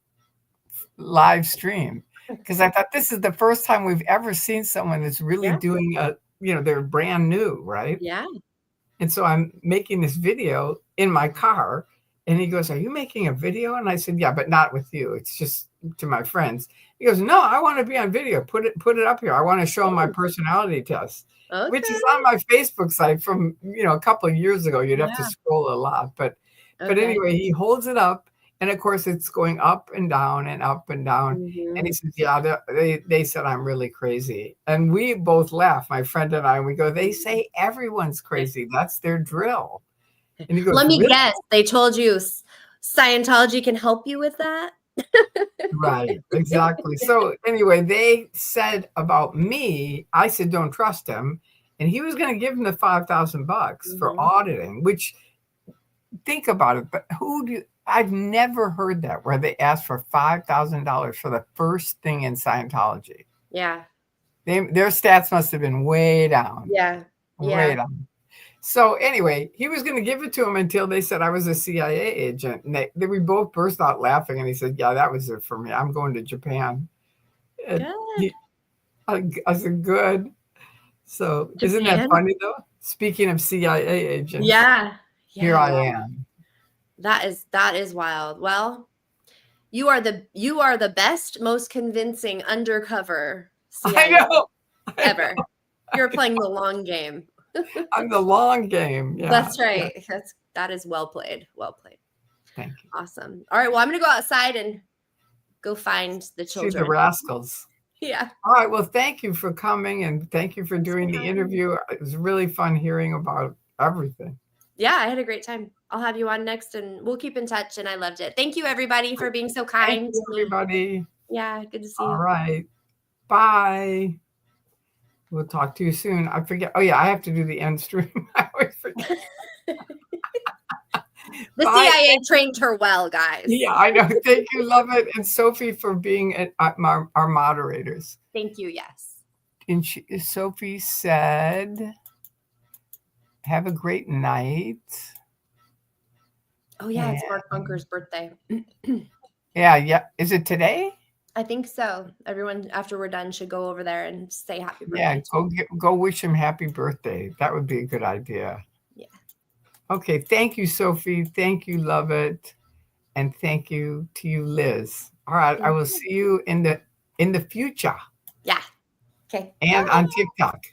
live stream, because I thought this is the first time we've ever seen someone that's really doing they're brand new, right? Yeah. And so I'm making this video in my car, and he goes, are you making a video? And I said, yeah, but not with you. It's just to my friends. He goes, no, I want to be on video. Put it up here. I want to show my personality test, which is on my Facebook site from, a couple of years ago. You'd have to scroll a lot, but anyway, he holds it up. And of course, it's going up and down and up and down. And he says, yeah, they said I'm really crazy. And we both laugh, my friend and I, and we go, they say everyone's crazy. That's their drill. And he goes, let me guess. They told you Scientology can help you with that? Right, exactly. So anyway, they said about me, I said, don't trust him. And he was going to give him the $5,000 for auditing, which, think about it, but I've never heard that where they asked for $5,000 for the first thing in Scientology. Yeah. Their stats must have been way down. Yeah. Way down. So anyway, he was going to give it to him until they said I was a CIA agent. And we both burst out laughing. And he said, yeah, that was it for me. I'm going to Japan. Good. I said, good. So Japan? Isn't that funny though? Speaking of CIA agents. Yeah. Here I am. That is wild. Well, you are the best, most convincing undercover CIA ever. You're playing the long game. I'm the long game. Yeah. That's right. Yeah. That is well played. Well played. Thank you. Awesome. All right. Well, I'm going to go outside and go find the children. See the rascals. Yeah. All right. Well, thank you for coming, and thank you for doing the interview. It was really fun hearing about everything. Yeah, I had a great time. I'll have you on next, and we'll keep in touch, and I loved it. Thank you, everybody, for being so kind. Thank you, everybody. Yeah, good to see you. All right. Bye. We'll talk to you soon. I forget. Oh, yeah, I have to do the end stream. I always forget. The CIA trained her well, guys. Yeah, I know. Thank you, love it. And Sophie for being our moderators. Thank you, yes. And Sophie said, have a great night. Oh, yeah, it's Mark Bunker's birthday. Yeah. Is it today? I think so. Everyone, after we're done, should go over there and say happy birthday. Yeah, go wish him happy birthday. That would be a good idea. Yeah. Okay, thank you, Sophie. Thank you, love it. And thank you to you, Liz. All right, I will see you in the future. Yeah. Okay. And on TikTok.